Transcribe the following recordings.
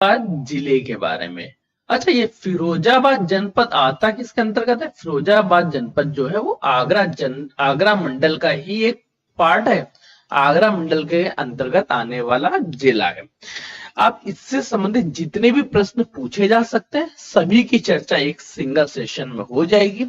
जिले के बारे में। अच्छा, ये फिरोजाबाद जनपद आता किसके अंतर्गत है? फिरोजाबाद जनपद जो है वो आगरा मंडल का ही एक पार्ट है, आगरा मंडल के अंतर्गत आने वाला जिला है। आप इससे संबंधित जितने भी प्रश्न पूछे जा सकते हैं सभी की चर्चा एक सिंगल सेशन में हो जाएगी।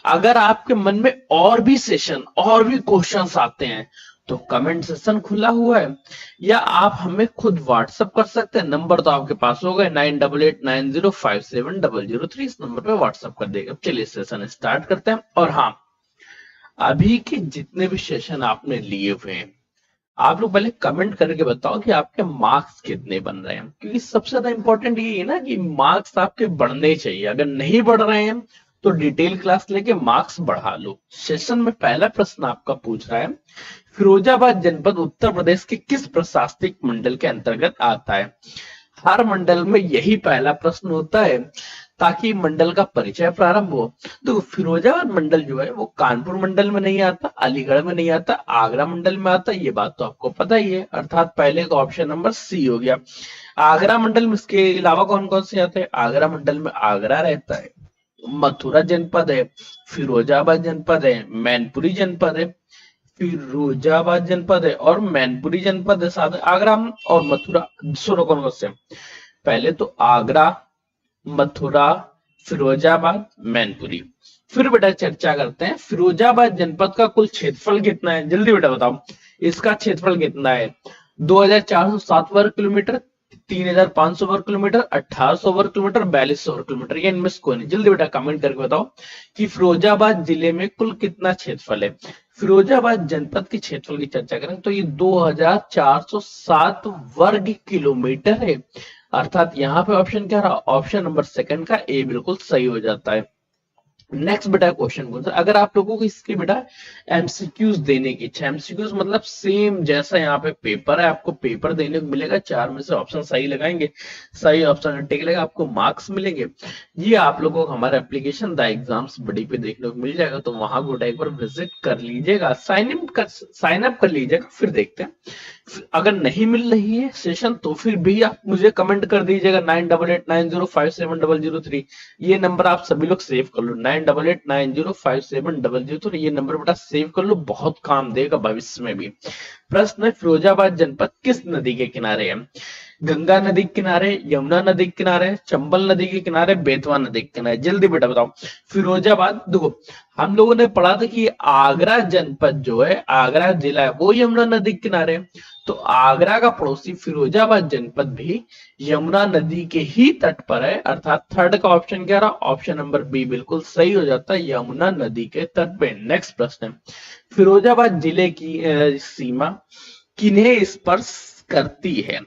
अगर आपके मन में और भी सेशन और भी क्वेश्चंस आते हैं तो कमेंट सेशन खुला हुआ है, या आप हमें खुद व्हाट्सएप कर सकते हैं। नंबर तो आपके पास होगा 9889057003, इस नंबर पे व्हाट्सएप कर देगा। चलिए सेशन स्टार्ट करते हैं। और हाँ, अभी के जितने भी सेशन आपने लिए हुए हैं आप लोग पहले कमेंट करके बताओ कि आपके मार्क्स कितने बन रहे हैं, क्योंकि सबसे ज्यादा इंपॉर्टेंट ये है ना कि मार्क्स आपके बढ़ने चाहिए। अगर नहीं बढ़ रहे हैं तो डिटेल क्लास लेके मार्क्स बढ़ा लो। सेशन में पहला प्रश्न आपका पूछ रहा है, फिरोजाबाद जनपद उत्तर प्रदेश के किस प्रशासनिक मंडल के अंतर्गत आता है? हर मंडल में यही पहला प्रश्न होता है ताकि मंडल का परिचय प्रारंभ हो। तो फिरोजाबाद मंडल जो है वो कानपुर मंडल में नहीं आता, अलीगढ़ में नहीं आता, आगरा मंडल में आता। ये बात तो आपको पता ही है, अर्थात पहले का ऑप्शन नंबर सी हो गया। आगरा मंडल में इसके अलावा कौन कौन से आते हैं? आगरा मंडल में आगरा रहता है, मथुरा जनपद है, फिरोजाबाद जनपद है, मैनपुरी जनपद है, फिरोजाबाद जनपद है और मैनपुरी जनपद है। साथ आगरा और मथुरा सुनो कौन कौन से? पहले तो आगरा, मथुरा, फिरोजाबाद, मैनपुरी। फिर बेटा चर्चा करते हैं फिरोजाबाद जनपद का कुल क्षेत्रफल कितना है। जल्दी बेटा बताओ, इसका क्षेत्रफल कितना है? 2407 वर्ग किलोमीटर, 3500 वर्ग किलोमीटर, 1800 वर्ग किलोमीटर, 4200 वर्ग किलोमीटर। ये इनमें से कोई नहीं। जल्दी बेटा कमेंट करके बताओ कि फिरोजाबाद जिले में कुल कितना क्षेत्रफल है। फिरोजाबाद जनपद के क्षेत्रफल की चर्चा करें तो ये 2407 वर्ग किलोमीटर है। अर्थात यहाँ पे ऑप्शन क्या रहा? ऑप्शन नंबर सेकंड का ए बिल्कुल सही हो जाता है। नेक्स्ट बेटा क्वेश्चन कौन सा? अगर आप लोगों को इसके बेटा एमसीक्यूज देने की इच्छा, एमसीक्यूज मतलब सेम जैसा यहाँ पे पेपर है, आपको पेपर देने को मिलेगा, चार में से ऑप्शन सही लगाएंगे, सही ऑप्शन टिक लगेगा, आपको मार्क्स मिलेंगे। ये आप लोगों को हमारा एप्लीकेशन द एग्जाम्स बड़ी पे देखने को मिल जाएगा, तो वहां को एक बार विजिट कर लीजिएगा, साइन अप कर लीजिएगा। फिर देखते हैं अगर नहीं मिल रही है सेशन तो फिर भी आप मुझे कमेंट कर दीजिएगा 9889057003। ये नंबर आप सभी लोग सेव कर लो, 9889057003। ये नंबर बेटा सेव कर लो, बहुत काम देगा भविष्य में भी। प्रश्न है, फिरोजाबाद जनपद किस नदी के किनारे है? गंगा नदी के किनारे, यमुना नदी के किनारे, चंबल नदी के किनारे, बेतवा नदी के किनारे। जल्दी बेटा बताओ। फिरोजाबाद देखो, हम लोगों ने पढ़ा था कि आगरा जनपद जो है, आगरा जिला है, वो यमुना नदी के किनारे। तो आगरा का पड़ोसी फिरोजाबाद जनपद भी यमुना नदी के ही तट पर है। अर्थात थर्ड का ऑप्शन क्या रहा? ऑप्शन नंबर बी बिल्कुल सही हो जाता है, यमुना नदी के तट पे। नेक्स्ट प्रश्न है, फिरोजाबाद जिले की सीमा किन्हें स्पर्श करती है?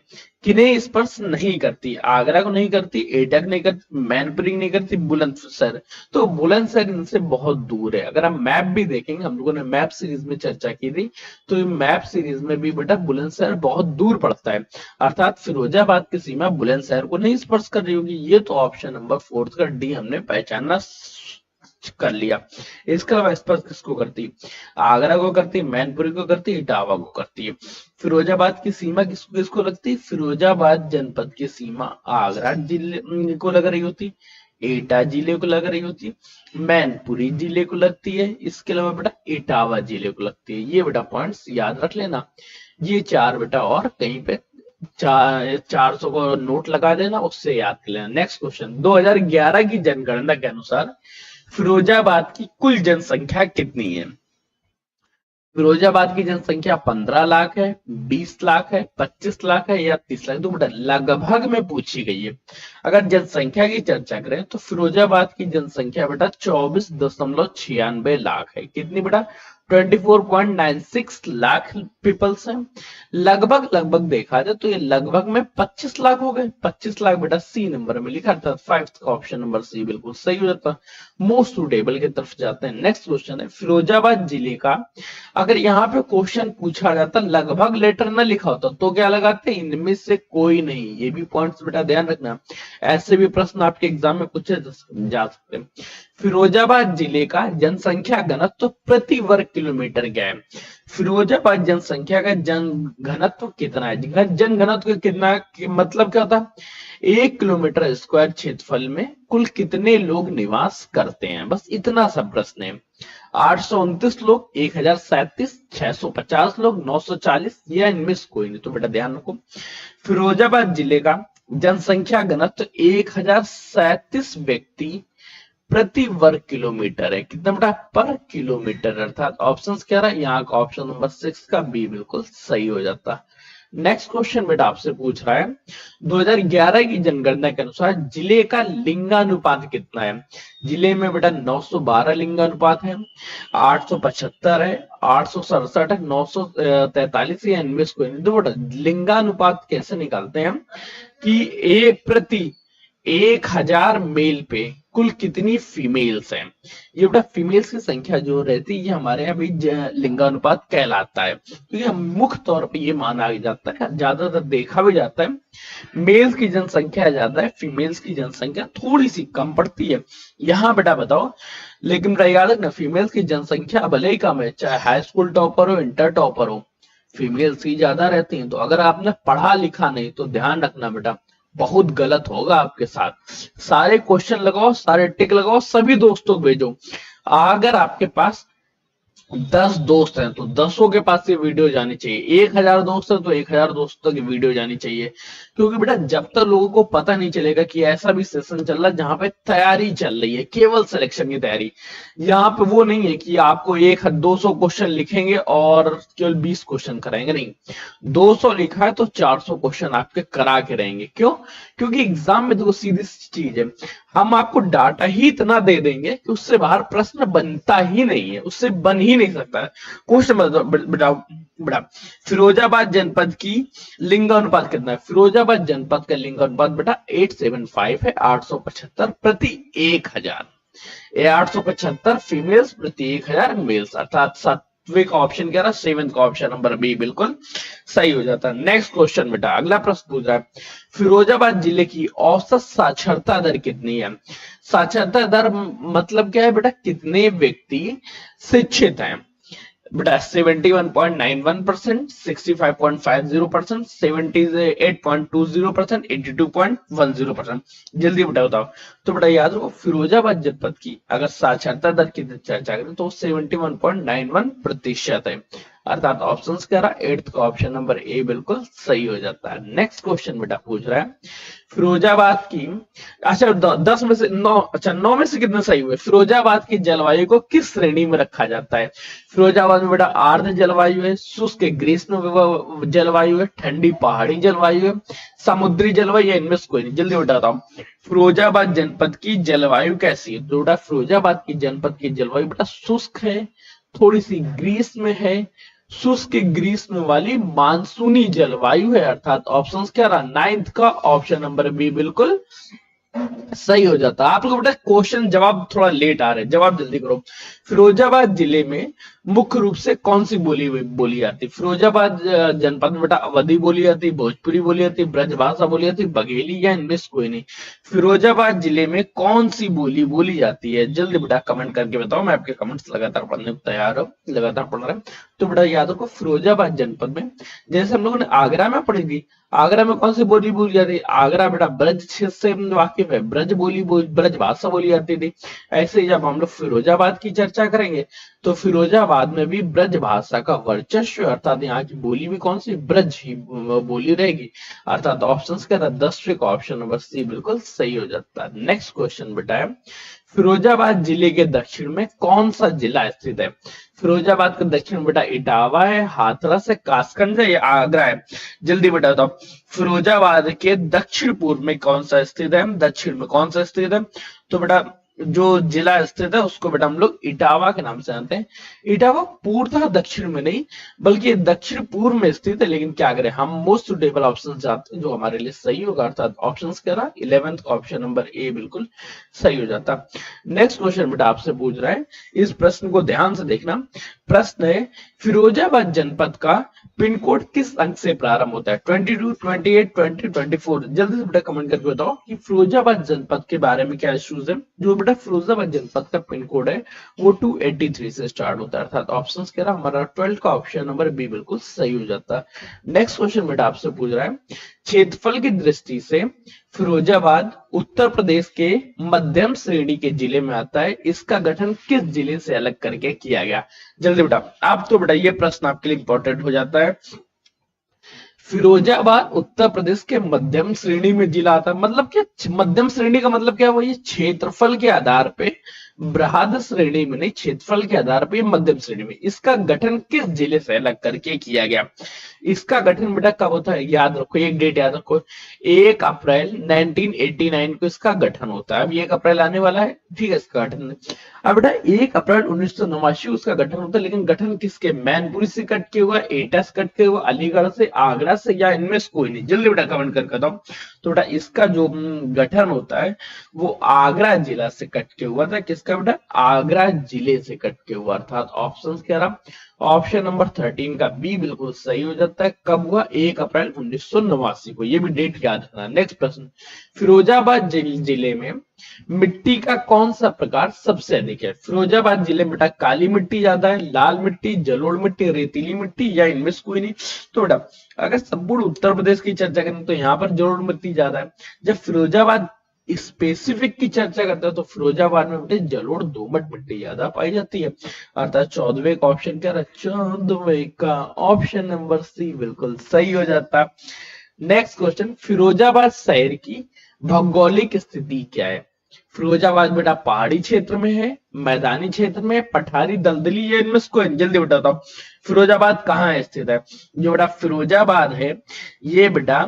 किन्हें स्पर्श नहीं करती? आगरा को नहीं करती, एटा को नहीं करती, मैनपुरी नहीं करती, बुलंदशहर। तो बुलंदशहर इनसे बहुत दूर है। अगर हम मैप भी देखेंगे, हम लोगों ने मैप सीरीज में चर्चा की थी, तो मैप सीरीज में भी बेटा बुलंदशहर बहुत दूर पड़ता है। अर्थात फिरोजाबाद की सीमा बुलंदशहर को नहीं स्पर्श कर रही होगी। ये तो ऑप्शन नंबर फोर्थ का डी हमने पहचानना कर लिया। इसके अलावा स्पर्श किसको करती? आगरा को करती, मैनपुरी को करती, इटावा को करती है। फिरोजाबाद की सीमा किसको किसको लगती? फिरोजाबाद जनपद की सीमा आगरा जिले को लग रही होती, एटा जिले को लग रही होती, मैनपुरी जिले को लगती है, इसके अलावा बेटा इटावा जिले को लगती है। ये बेटा पॉइंट्स याद रख लेना। ये चार बेटा और कहीं पे 400 को नोट लगा देना, उससे याद कर लेना। नेक्स्ट क्वेश्चन, 2011 की जनगणना के अनुसार फिरोजाबाद की कुल जनसंख्या कितनी है? फिरोजाबाद की जनसंख्या 15 लाख है, 20 लाख है, 25 लाख है या 30 लाख? तो बेटा लगभग में पूछी गई है। अगर जनसंख्या की चर्चा करें तो फिरोजाबाद की जनसंख्या बेटा 24.96 लाख है। कितनी बेटा? 24.96 लाख पीपल्स हैं। लगभग लगभग देखा जाए तो ये लगभग में 25 लाख हो गए। 25 लाख बेटा सी नंबर में लिखा था, फाइव्थ का ऑप्शन नंबर सी बिल्कुल सही हो जाता, मोस्ट सुटेबल की तरफ जाते हैं। नेक्स्ट क्वेश्चन है, फिरोजाबाद जिले का अगर यहाँ पे क्वेश्चन पूछा जाता लगभग लेटर ना लिखा होता तो क्या लगाते? इनमें से कोई नहीं। ये भी पॉइंट्स बेटा ध्यान रखना, ऐसे भी प्रश्न आपके एग्जाम में पूछे जा सकते हैं। फिरोजाबाद जिले का जनसंख्या घनत्व प्रति वर्ग किलोमीटर क्या है? फिरोजाबाद जनसंख्या का जन घनत्व कितना है? जन घनत्व कितना मतलब क्या होता है? 1 किलोमीटर स्क्वायर क्षेत्रफल में कुल कितने लोग निवास करते हैं? बस इतना सा प्रश्न है। 829 लोग, 1037, 650 लोग, 940 या इनमें से कोई नहीं। तो बेटा ध्यान रखो, फिरोजाबाद जिले का जनसंख्या घनत्व 1037 व्यक्ति प्रति वर्ग किलोमीटर है। कितना बेटा? पर किलोमीटर। अर्थात ऑप्शंस क्या रहा? यहाँ का ऑप्शन नंबर 6 का बी बिल्कुल सही हो जाता। नेक्स्ट क्वेश्चन बेटा आपसे पूछ रहा है, 2011 की जनगणना के अनुसार जिले का लिंगानुपात कितना है? जिले में बेटा 912 लिंगानुपात है, 875 है, 867 है, 943 या इनमें से कोई नहीं। तो बेटा लिंगानुपात कैसे निकालते हैं हम कि एक प्रति 1000 मेल पे कुल कितनी फीमेल्स हैं? ये बेटा फीमेल्स की संख्या जो रहती है ये हमारे यहाँ भी लिंगानुपात कहलाता है, क्योंकि तो मुख्य तौर पे ये माना जाता है, ज्यादातर देखा भी जाता है मेल्स की जनसंख्या ज्यादा है, फीमेल्स की जनसंख्या थोड़ी सी कम पड़ती है। यहाँ बेटा बताओ, लेकिन बेटा याद रखना फीमेल्स की जनसंख्या भले ही कम है, चाहे हाई स्कूल टॉपर हो, इंटर टॉपर हो, फीमेल्स ही ज्यादा रहती हैं। तो अगर आपने पढ़ा लिखा नहीं तो ध्यान रखना बेटा बहुत गलत होगा आपके साथ। सारे क्वेश्चन लगाओ, सारे टिक लगाओ, सभी दोस्तों को भेजो। अगर आपके पास 10 दोस्त हैं तो 10 के पास ये वीडियो जानी चाहिए, 1000 दोस्त है तो 1000 दोस्तों की वीडियो जानी चाहिए। क्योंकि बेटा जब तक लोगों को पता नहीं चलेगा कि ऐसा भी सेशन चल रहा है जहां पे तैयारी चल रही है, केवल सिलेक्शन की तैयारी, यहाँ पे वो नहीं है कि आपको 200 क्वेश्चन लिखेंगे और केवल 20 क्वेश्चन कराएंगे, नहीं, 200 लिखा है तो 400 क्वेश्चन आपके करा के रहेंगे। क्यों? क्योंकि एग्जाम में देखो सीधी चीज है, हम आपको डाटा ही इतना दे देंगे कि उससे बाहर प्रश्न बनता ही नहीं है, उससे बन ही नहीं सकता है क्वेश्चन। बेटा बेटा फिरोजाबाद जनपद की लिंगानुपात कितना है? फिरोजाबाद जनपद का लिंगानुपात बेटा 875 है, 875 प्रति 1000। 875 फीमेल्स प्रति 1000 मेल्स, अर्थात सातवें का ऑप्शन क्या रहा? 7th का ऑप्शन नंबर बी बिल्कुल सही हो जाता है। नेक्स्ट क्वेश्चन बेटा अगला प्रश्न पूछ रहा है, फिरोजाबाद जिले की औसत साक्षरता दर कितनी है? साक्षरता दर मतलब क्या है बेटा? कितने व्यक्ति शिक्षित हैं? बेटा 71.91%, 65.50%, 78.20%, 82.10%। जल्दी बेटा बताओ। तो बेटा याद रखो फिरोजाबाद जनपद की अगर साक्षरता दर की चर्चा करें तो 71.91% है, अर्थात ऑप्शन क्या रहा? 8th का ऑप्शन नंबर ए बिल्कुल सही हो जाता है। नेक्स्ट क्वेश्चन बेटा पूछ रहा है, फिरोजाबाद की, अच्छा 10 में से 9, अच्छा 9 में से कितने सही हुए? फिरोजाबाद की जलवायु को किस श्रेणी में रखा जाता है? फिरोजाबाद में बेटा आर्द्र जलवायु है, शुष्क ग्रीष्म जलवायु है, ठंडी पहाड़ी जलवायु है, समुद्री जलवायु, इनमें से कोई नहीं। जल्दी बताता हूँ फिरोजाबाद जनपद की जलवायु कैसी है? तो बेटा फिरोजाबाद की जनपद की जलवायु बेटा शुष्क है, थोड़ी सी ग्रीष्म है, शुष्क ग्रीष्म वाली मानसूनी जलवायु है, अर्थात ऑप्शन क्या रहा? 9th का ऑप्शन नंबर बी बिल्कुल सही हो जाता है। आप लोग बेटा क्वेश्चन जवाब थोड़ा लेट आ रहे हैं, जवाब जल्दी करो। फिरोजाबाद जिले में मुख्य रूप से कौन सी बोली जाती है? फिरोजाबाद जनपद में बेटा अवधी बोली जाती है, भोजपुरी बोली जाती है, ब्रजभाषा बोली जाती है, बघेली, या इनमें से कोई नहीं। फिरोजाबाद जिले में कौन सी बोली बोली जाती है? जल्दी बेटा कमेंट करके बताओ, मैं आपके कमेंट्स लगातार पढ़ने को तैयार हूँ, लगातार पढ़ रहे हैं। तो बेटा याद रखो फिरोजाबाद जनपद में जैसे हम लोगों ने आगरा में पढ़ी थी, आगरा में कौन सी बोली बोली जाती है? आगरा बेटा ब्रज क्षेत्र से वाकिफ है, ब्रज भाषा बोली जाती थी। ऐसे ही जब हम लोग फिरोजाबाद की चर्चा करेंगे तो फिरोजाबाद में भी ब्रज भाषा का वर्चस्व, अर्थात यहाँ की बोली भी कौन सी? ब्रज ही बोली रहेगी, अर्थात ऑप्शन क्या था? 10वें का ऑप्शन नंबर सी बिल्कुल सही हो जाता है। नेक्स्ट क्वेश्चन बेटा है, फिरोजाबाद जिले के दक्षिण में कौन सा जिला स्थित है? फिरोजाबाद का दक्षिण बेटा इटावा है, हाथरस है, कासगंज है, या आगरा है? जल्दी बेटा बताओ फिरोजाबाद के दक्षिण पूर्व में कौन सा स्थित है? दक्षिण में कौन सा स्थित है? तो बेटा जो जिला स्थित है उसको बेटा हम लोग इटावा के नाम से जानते हैं। इटावा पूर्णतः दक्षिण में नहीं बल्कि दक्षिण पूर्व में स्थित है, लेकिन क्या करें हम मोस्ट सुटेबल ऑप्शन चाहते हैं जो हमारे लिए सही होगा, अर्थात ऑप्शन क्या रहा? 11th ऑप्शन नंबर ए बिल्कुल सही हो जाता। नेक्स्ट क्वेश्चन बेटा आपसे पूछ रहा है, इस प्रश्न को ध्यान से देखना। प्रश्न है, फिरोजाबाद जनपद का पिन कोड किस अंक से प्रारंभ होता है? 22, 28, 20, 24। जल्दी से बेटा कमेंट करके बताओ कि फिरोजाबाद जनपद के बारे में क्या इश्यूज है। जो बेटा बेटा फिरोजाबाद जनपद का पिन कोड है वो 283 से स्टार्ट होता है, अर्थात ऑप्शन कह रहा हमारा 12 का ऑप्शन नंबर बी बिल्कुल सही हो जाता है। नेक्स्ट क्वेश्चन बेटा आपसे पूछ रहा है, क्षेत्रफल की दृष्टि से फिरोजाबाद उत्तर प्रदेश के मध्यम श्रेणी के जिले में आता है, इसका गठन किस जिले से अलग करके किया गया? जल्दी बेटा, आप तो बेटा ये प्रश्न आपके लिए इंपॉर्टेंट हो जाता है। फिरोजाबाद उत्तर प्रदेश के मध्यम श्रेणी में जिला आता है, मतलब क्या मध्यम श्रेणी का मतलब क्या? वो ये क्षेत्रफल के आधार पे बृहद श्रेणी में नहीं, क्षेत्रफल के आधार पे मध्यम श्रेणी में। इसका गठन किस जिले से अलग करके किया गया? इसका गठन बेटा कब होता है? याद रखो, एक डेट याद रखो, 1 अप्रैल 1989 को इसका गठन होता है। अब 1 अप्रैल आने वाला है, ठीक है, इसका गठन। अब बेटा 1 अप्रैल 1989 उसका गठन होता है, लेकिन गठन किसके? मैनपुरी से कट के हुआ, एटा से कट के हुआ, अलीगढ़ से, आगरा से, या इनमें से कोई नहीं? जल्दी बेटा कमेंट करके बताओ। तो बेटा इसका जो गठन होता है वो आगरा जिला से कट के हुआ था। किसका बेटा? आगरा जिले से कट के हुआ, अर्थात ऑप्शन कह रहा ऑप्शन नंबर 13 का बी बिल्कुल सही हो जाता है। कब हुआ? 1 अप्रैल 1989 को, ये भी डेट याद रखना। नेक्स्ट प्रश्न, फिरोजाबाद जिले में मिट्टी का कौन सा प्रकार सबसे अधिक है? फिरोजाबाद जिले में बेटा काली मिट्टी ज्यादा है, लाल मिट्टी, जलोढ़ मिट्टी, रेतीली मिट्टी, या इनमें से कोई नहीं? तो बेटा अगर संपूर्ण उत्तर प्रदेश की चर्चा करें तो यहाँ पर जलोढ़ मिट्टी ज्यादा है। जब फिरोजाबाद स्पेसिफिक की चर्चा करते हैं तो फिरोजाबाद में बेटे जलोढ़ दोमट मिट्टी ज्यादा पाई जाती है, अर्थात 14वें का ऑप्शन क्या रहा? 14वें का ऑप्शन नंबर सी बिल्कुल सही हो जाता है। नेक्स्ट क्वेश्चन, फिरोजाबाद शहर की भौगोलिक स्थिति क्या है? फिरोजाबाद बेटा पहाड़ी क्षेत्र में है, मैदानी क्षेत्र में, पठारी दलदली, या इनमें से कोई? जल्दी बताता हूँ, फिरोजाबाद कहाँ स्थित है? जो बेटा फिरोजाबाद है ये बेटा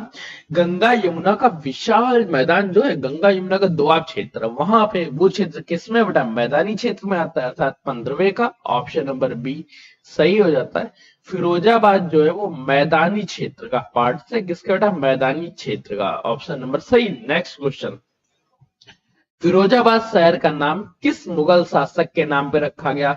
गंगा यमुना का विशाल मैदान जो है, गंगा यमुना का दोआब क्षेत्र, वहां पे वो क्षेत्र किसमें बेटा? मैदानी क्षेत्र में आता है, अर्थात 15वें का ऑप्शन नंबर बी सही हो जाता है। फिरोजाबाद जो है वो मैदानी क्षेत्र का पार्ट से, किसका बेटा? मैदानी क्षेत्र का, ऑप्शन नंबर सही। नेक्स्ट क्वेश्चन, फिरोजाबाद शहर का नाम किस मुगल शासक के नाम पे रखा गया?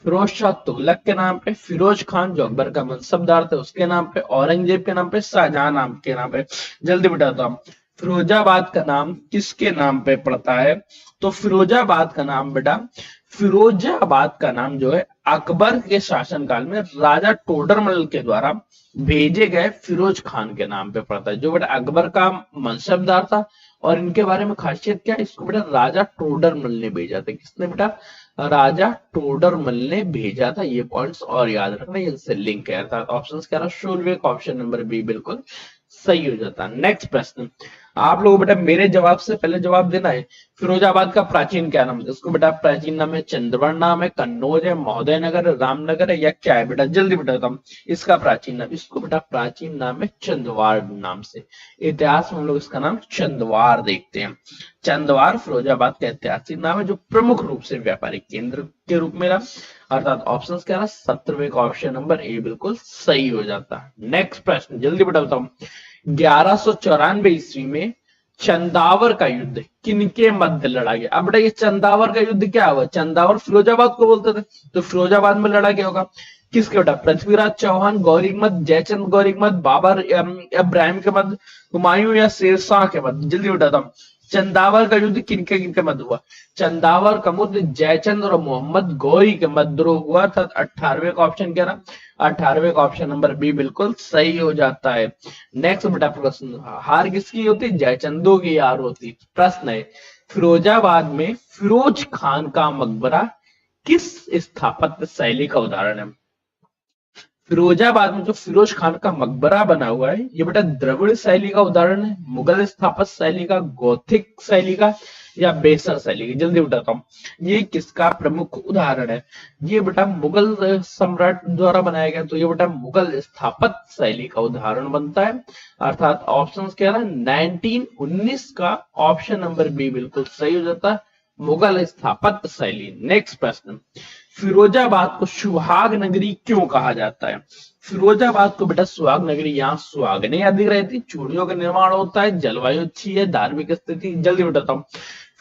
फिरोज शाह तुगलक के नाम पे, फिरोज खान जो अकबर का मनसबदार थे उसके नाम पे, औरंगजेब के नाम पे, शाहजहां नाम के नाम पे? जल्दी बताता हूँ, फिरोजाबाद का नाम किसके नाम पे पड़ता है? तो फिरोजाबाद का नाम बेटा, फिरोजाबाद का नाम जो है अकबर के शासनकाल में राजा टोडरमल के द्वारा भेजे गए फिरोज खान के नाम पे पड़ता है, जो बेटा अकबर का मनसबदार था। और इनके बारे में खासियत क्या है? इसको बेटा राजा टोडरमल ने भेजा था। किसने बेटा? राजा टोडरमल ने भेजा था। ये पॉइंट्स और याद रखना, इनसे लिंक है, अर्थात ऑप्शन क्या रहा? 16वें का ऑप्शन नंबर बी बिल्कुल सही हो जाता। नेक्स्ट प्रश्न, आप लोगों बेटा मेरे जवाब से पहले जवाब देना है। फिरोजाबाद का प्राचीन क्या नाम है? इसको बेटा प्राचीन नाम है चंद्रवर्ण नाम है, कन्नौज है, महोदय नगर है, रामनगर है, या क्या है बेटा? जल्दी बताता हूँ इसका प्राचीन नाम। इसको बेटा प्राचीन नाम है चंदवार नाम से। इतिहास में हम लोग इसका नाम चंदवार देखते हैं। चंदवार फिरोजाबाद का ऐतिहासिक नाम है जो प्रमुख रूप से व्यापारिक केंद्र के रूप में रहा, अर्थात ऑप्शन क्या रहा? 17वें का ऑप्शन नंबर ए बिल्कुल सही हो जाता है। नेक्स्ट प्रश्न जल्दी बताता हूँ, 1194 ईस्वी में चंदावर का युद्ध किनके मध्य लड़ा गया? अब बेटा ये चंदावर का युद्ध क्या हुआ? चंदावर फिरोजाबाद को बोलते थे, तो फिरोजाबाद में लड़ा गया होगा। किसके बेटा? पृथ्वीराज चौहान, गौरीमद, जयचंद गौरीमद, बाबर इब्राहिम के मध्य, हुमायूं या शेरशाह के मध्य? जल्दी बताता हूँ, चंदावर का युद्ध किनके किनके मध्य हुआ? चंदावर का युद्ध जयचंद और मोहम्मद गौरी के मध्य हुआ था। 18वें का ऑप्शन क्या रहा? 18वें का ऑप्शन नंबर बी बिल्कुल सही हो जाता है। नेक्स्ट बेटा प्रश्न, हार किसकी होती? जयचंदों की हार होती। प्रश्न है, फिरोजाबाद में फिरोज खान का मकबरा किस स्थापत्य शैली का उदाहरण है? फिरोजाबाद में जो फिरोज खान का मकबरा बना हुआ है ये बेटा द्रविड़ शैली का उदाहरण है, मुगल स्थापत्य शैली का, गौथिक शैली का, या बेसर शैली का? जल्दी बताता हूँ, ये किसका प्रमुख उदाहरण है? ये बेटा मुगल सम्राट द्वारा बनाया गया, तो ये बेटा मुगल स्थापत्य शैली का उदाहरण बनता है, अर्थात ऑप्शन क्या है? 1919 का ऑप्शन नंबर बी बिल्कुल सही हो जाता है, मुगल स्थापत्य शैली। नेक्स्ट प्रश्न, फिरोजाबाद को सुहाग नगरी क्यों कहा जाता है? फिरोजाबाद को बेटा सुहाग नगरी, यहाँ सुहागने अधिक रहती, चूड़ियों का निर्माण होता है, जलवायु अच्छी है, धार्मिक स्थिति। जल्दी बताता हूँ,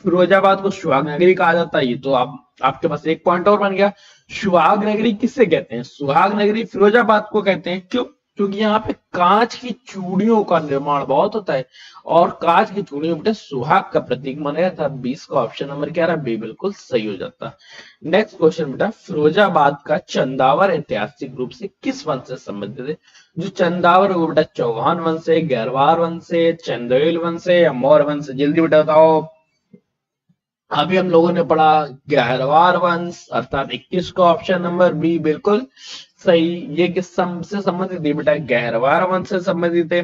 फिरोजाबाद को सुहाग नगरी कहा जाता है, ये तो आपके पास एक पॉइंट और बन गया। सुहाग नगरी किससे कहते हैं? सुहाग नगरी फिरोजाबाद को कहते हैं। क्यों? क्योंकि यहाँ पे कांच की चूड़ियों का निर्माण बहुत होता है और कांच की चूड़ियों बेटा सुहाग का प्रतीक माना जाता है। 20 का ऑप्शन नंबर क्या रहा, बी बिल्कुल सही हो जाता। नेक्स्ट क्वेश्चन बेटा, फिरोजाबाद का चंदावर ऐतिहासिक रूप से किस वंश से संबंधित है? जो चंदावर वो बेटा चौहान वंश है, गहरवार वंश है, चंदेल वंश है या मौर्य वंश है? जल्दी बेटा बताओ। अभी हम लोगों ने पढ़ा गहरवार वंश, अर्थात 21 का ऑप्शन नंबर बी बिल्कुल सही। ये किस से संबंधित है बेटा? गहरवार वंश से संबंधित है।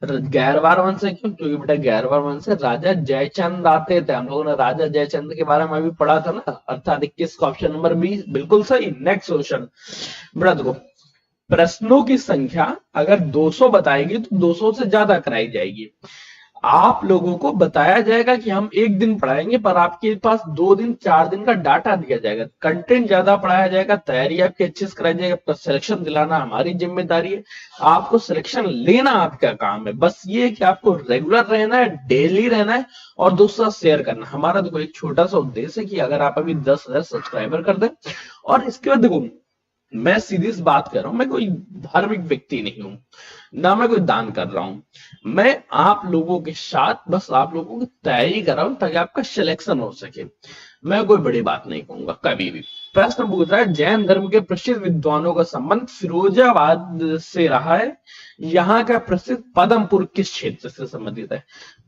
गहरवार वंश से क्यों? क्योंकि बेटा गहरवार वंश से राजा जयचंद आते थे। हम लोगों ने राजा जयचंद के बारे में अभी पढ़ा था ना, अर्थात 21 का ऑप्शन नंबर बी बिल्कुल सही। नेक्स्ट क्वेश्चन बेटा देखो, प्रश्नों की संख्या अगर 200 बताएगी तो 200 से ज्यादा कराई जाएगी। आप लोगों को बताया जाएगा कि हम एक दिन पढ़ाएंगे, पर आपके पास 2 दिन 4 दिन का डाटा दिया जाएगा, कंटेंट ज्यादा पढ़ाया जाएगा, तैयारी आपकी अच्छे से कराई जाएगी, आपका सिलेक्शन दिलाना हमारी जिम्मेदारी है। आपको सिलेक्शन लेना आपका काम है, बस ये है कि आपको रेगुलर रहना है, डेली रहना है और दूसरा शेयर करना। हमारा देखो एक छोटा सा उद्देश्य है कि अगर आप अभी 10,000 सब्सक्राइबर कर दें, और इसके बाद देखो मैं सीधी सी बात कर रहा हूं, मैं कोई धार्मिक व्यक्ति नहीं हूं, ना मैं कोई दान कर रहा हूं। मैं आप लोगों के साथ बस आप लोगों की तैयारी कर रहा हूं ताकि आपका सिलेक्शन हो सके। मैं कोई बड़ी बात नहीं कहूंगा कभी भी। प्रश्न पूछ रहा है, जैन धर्म के प्रसिद्ध विद्वानों का संबंध फिरोजाबाद से रहा है। यहाँ का प्रसिद्ध पदमपुर किस क्षेत्र से संबंधित है?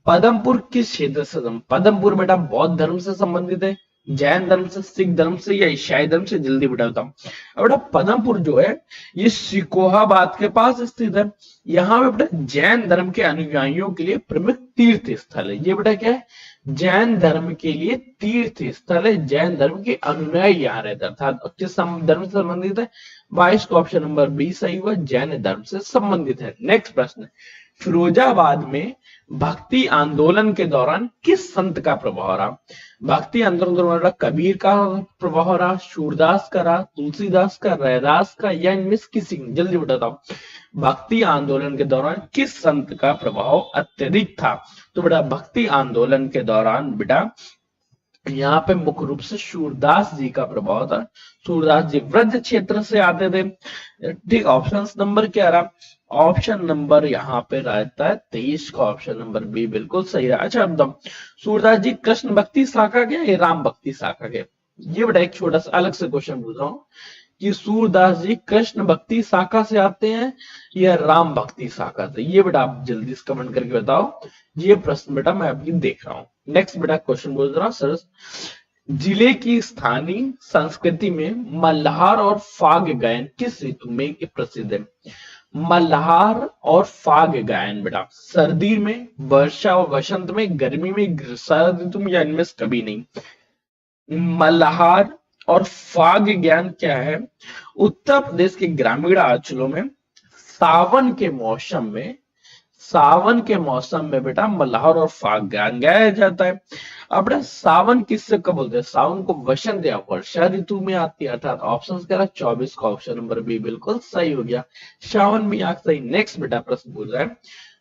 पदमपुर किस क्षेत्र से? पदमपुर बेटा बौद्ध धर्म से संबंधित है, जैन धर्म से, सिख धर्म से या ईसाई धर्म से? जल्दी बेटा बताओ। बेटा पदमपुर जो है ये सिकोहाबाद के पास स्थित है। यहाँ पे बेटा जैन धर्म के अनुयायियों के लिए प्रमुख तीर्थ स्थल है। ये बेटा क्या है? जैन धर्म के लिए तीर्थ स्थल है। जैन धर्म के अनुयायी यहाँ रहते, अर्थात किस धर्म से संबंधित है? 22 का ऑप्शन नंबर बी सही हुआ, जैन धर्म से संबंधित है। नेक्स्ट प्रश्न, फिरोजाबाद में भक्ति आंदोलन के दौरान किस संत का प्रभाव रहा? भक्ति आंदोलन के दौरान कबीर का प्रभाव रहा, सूरदास का रहा, तुलसीदास का, रैदास का या इनमें से किसी? जल्दी बताओ। भक्ति आंदोलन के दौरान किस संत का प्रभाव अत्यधिक था? तो बेटा भक्ति आंदोलन के दौरान बेटा यहाँ पे मुख्य रूप से सूरदास जी का प्रभाव था। सूरदास जी व्रज क्षेत्र से आते थे। ठीक, ऑप्शन नंबर क्या रहा? ऑप्शन नंबर यहाँ पे रहता है 23 का ऑप्शन नंबर बी बिल्कुल सही रहा। अच्छा बताओ, सूरदास जी कृष्ण भक्ति शाखा के या राम भक्ति शाखा के? ये बेटा एक छोटा सा अलग से क्वेश्चन पूछ रहा हूँ कि सूरदास जी कृष्ण भक्ति शाखा से आते हैं या राम भक्ति शाखा से? ये बेटा आप जल्दी से कमेंट करके बताओ। ये प्रश्न बेटा मैं अभी देख रहा हूँ। नेक्स्ट बेटा क्वेश्चन बोल रहा हूँ सर, जिले की स्थानीय संस्कृति में मल्हार और फाग गायन किस ऋतु में प्रसिद्ध है? मल्हार और फाग गायन बेटा सर्दी में, वर्षा और वसंत में, गर्मी में, शरद ऋतु में या इनमें से कभी नहीं? मल्हार और फाग ज्ञान क्या है? उत्तर प्रदेश के ग्रामीण अंचलों में सावन के मौसम में बेटा मल्हार और फाग ज्ञान गाया जाता है। अब बेटा सावन किससे कब बोलते हैं? सावन को वसंत या वर्षा ऋतु में आती है, अर्थात ऑप्शन क्या रहा? 24 का ऑप्शन नंबर बी बिल्कुल सही हो गया, सावन में आग सही। नेक्स्ट बेटा प्रश्न पूछ रहा है,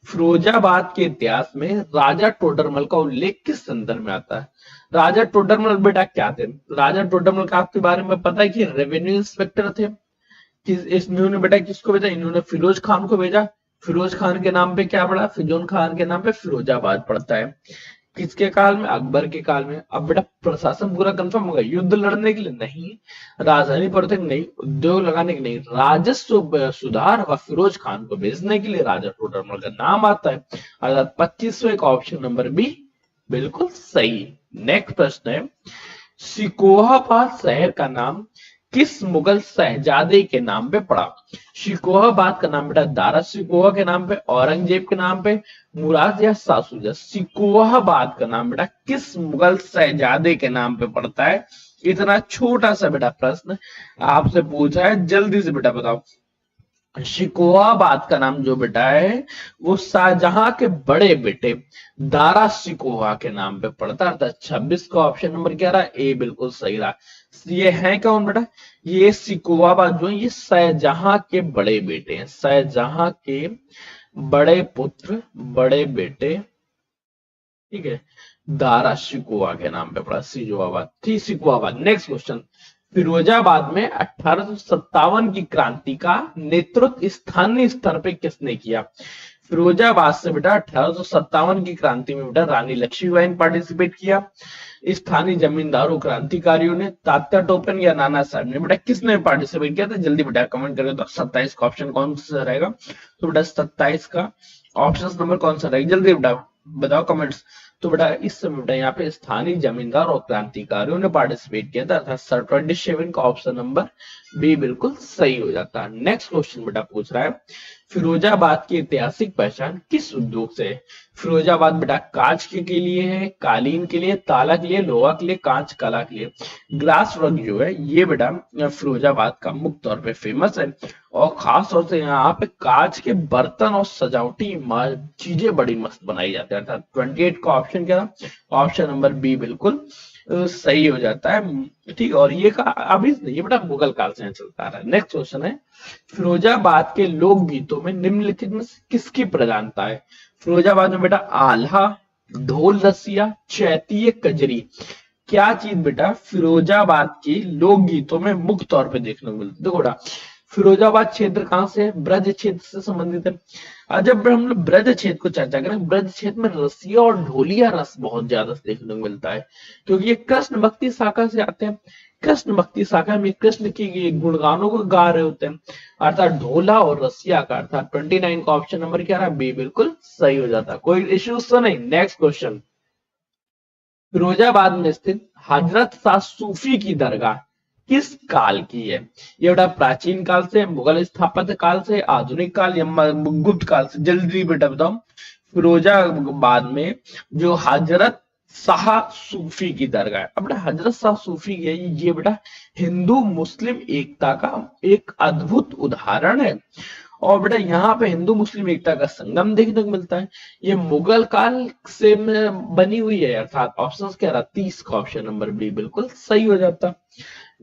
फिरोजाबाद के इतिहास में राजा टोडरमल का उल्लेख किस संदर्भ में आता है? राजा टोडरमल बेटा क्या थे? राजा टोडरमल का आपके बारे में पता है कि रेवेन्यू इंस्पेक्टर थे। इन्होंने बेटा किसको भेजा? इन्होंने फिरोज खान को भेजा। फिरोज खान के नाम पे क्या पड़ा? फिजोन खान के नाम पे फिरोजाबाद पड़ता है। किसके काल में? अकबर के काल में। अब बेटा प्रशासन पूरा कंफर्म होगा, युद्ध लड़ने के लिए नहीं, राजधानी पर नहीं, उद्योग लगाने के नहीं, राजस्व सुधार व फिरोज खान को भेजने के लिए राजा टोडरमल का नाम आता है, अर्थात 25वें का ऑप्शन नंबर बी बिल्कुल सही। नेक्स्ट प्रश्न है, सिकोहाबाद शहर का नाम किस मुगल शहजादे के नाम पे पड़ा? सिकोहाबाद का नाम बेटा दारा सिकोहा के नाम पे, औरंगजेब के नाम पे, मुराद या सासूजा? सिकोहाबाद का नाम बेटा किस मुगल शहजादे के नाम पे पड़ता है? इतना छोटा सा बेटा प्रश्न आपसे पूछा है, जल्दी से बेटा बताओ। सिकोहाबाद का नाम जो बेटा है वो शाहजहां के बड़े बेटे दारा सिकोहा के नाम पे पड़ता है। 26 का ऑप्शन नंबर क्या रहा? ए बिल्कुल सही रहा। ये है कौन बेटा? ये सिकोहाबाद जो है ये शाहजहां के बड़े बेटे हैं, शाहजहां के बड़े पुत्र बड़े बेटे, ठीक है, दारा सिकोहा के नाम पे पड़ा सिकोहाबाद। ठीक, सिकोहाबाद। नेक्स्ट क्वेश्चन, फिरोजाबाद में 1857 की क्रांति का नेतृत्व स्थानीय स्तर पे किसने किया? फिरोजाबाद से बेटा 1857 की क्रांति में बेटा रानी लक्ष्मीबाई ने पार्टिसिपेट किया। स्थानीय जमींदारों क्रांतिकारियों ने, तात्या टोपन या नाना साहब ने, बेटा किसने पार्टिसिपेट किया था? जल्दी बेटा कमेंट करें तो 27 का ऑप्शन कौन सा रहेगा? तो बेटा 27 का ऑप्शन नंबर कौन सा रहेगा? जल्दी बेटा बताओ कमेंट्स। तो बेटा इस समय बेटा यहाँ पे स्थानीय जमींदार और क्रांतिकारियों ने पार्टिसिपेट किया था, अर्थात 27 का ऑप्शन नंबर बी बिल्कुल सही हो जाता है। नेक्स्ट क्वेश्चन बेटा पूछ रहा है, फिरोजाबाद की ऐतिहासिक पहचान किस उद्योग से है? फिरोजाबाद बेटा कांच के लिए है, कालीन के लिए, ताला के लिए, लोहा के लिए, कांच कला के लिए। ग्लास वर्क जो है ये बेटा फिरोजाबाद का मुख्य तौर पे फेमस है, और खास तौर से यहाँ पे कांच के बर्तन और सजावटी चीजें बड़ी मस्त बनाई जाती है। अर्थात 28 का ऑप्शन क्या था? ऑप्शन नंबर बी बिल्कुल सही हो जाता है। ठीक, और ये का अभी ये बेटा मुगल काल से चलता रहा है। नेक्स्ट क्वेश्चन है, फिरोजाबाद के लोक गीतों में निम्नलिखित में किसकी प्रधानता है? फिरोजाबाद में बेटा आल्हा, ढोल रसिया, चैतीय, कजरी, क्या चीज बेटा फिरोजाबाद की लोक गीतों में मुख्य तौर पे देखने को मिलती है? देखो बेटा फिरोजाबाद क्षेत्र कहां से है? ब्रज क्षेत्र से संबंधित है। आज जब हम लोग ब्रज क्षेत्र को चर्चा करें, ब्रज क्षेत्र में रसिया और ढोलिया रस बहुत ज्यादा देखने को मिलता है, क्योंकि ये कृष्ण भक्ति शाखा से आते हैं। कृष्ण भक्ति शाखा में कृष्ण की गुणगानों को गा रहे होते हैं, अर्थात ढोला और रसिया का, अर्थात 29 का ऑप्शन नंबर क्या रहा? बी बिल्कुल सही हो जाता है। कोई इश्यूज तो नहीं। नेक्स्ट क्वेश्चन, फिरोजाबाद में स्थित हजरत शाह सूफी की दरगाह किस काल की है? ये बेटा प्राचीन काल से, मुगल स्थापत्य काल से, आधुनिक काल या गुप्त काल से? जल्दी बेटा बताओ। फिरोजाबाद में जो हजरत शाह सूफी की दरगाह है, अब बेटा हजरत शाह सूफी है ये बेटा हिंदू मुस्लिम एकता का एक अद्भुत उदाहरण है, और बेटा यहाँ पे हिंदू मुस्लिम एकता का संगम देखने को मिलता है। ये मुगल काल से बनी हुई है, अर्थात ऑप्शन क्या रहा? 30 का ऑप्शन नंबर बी बिल्कुल सही हो जाता।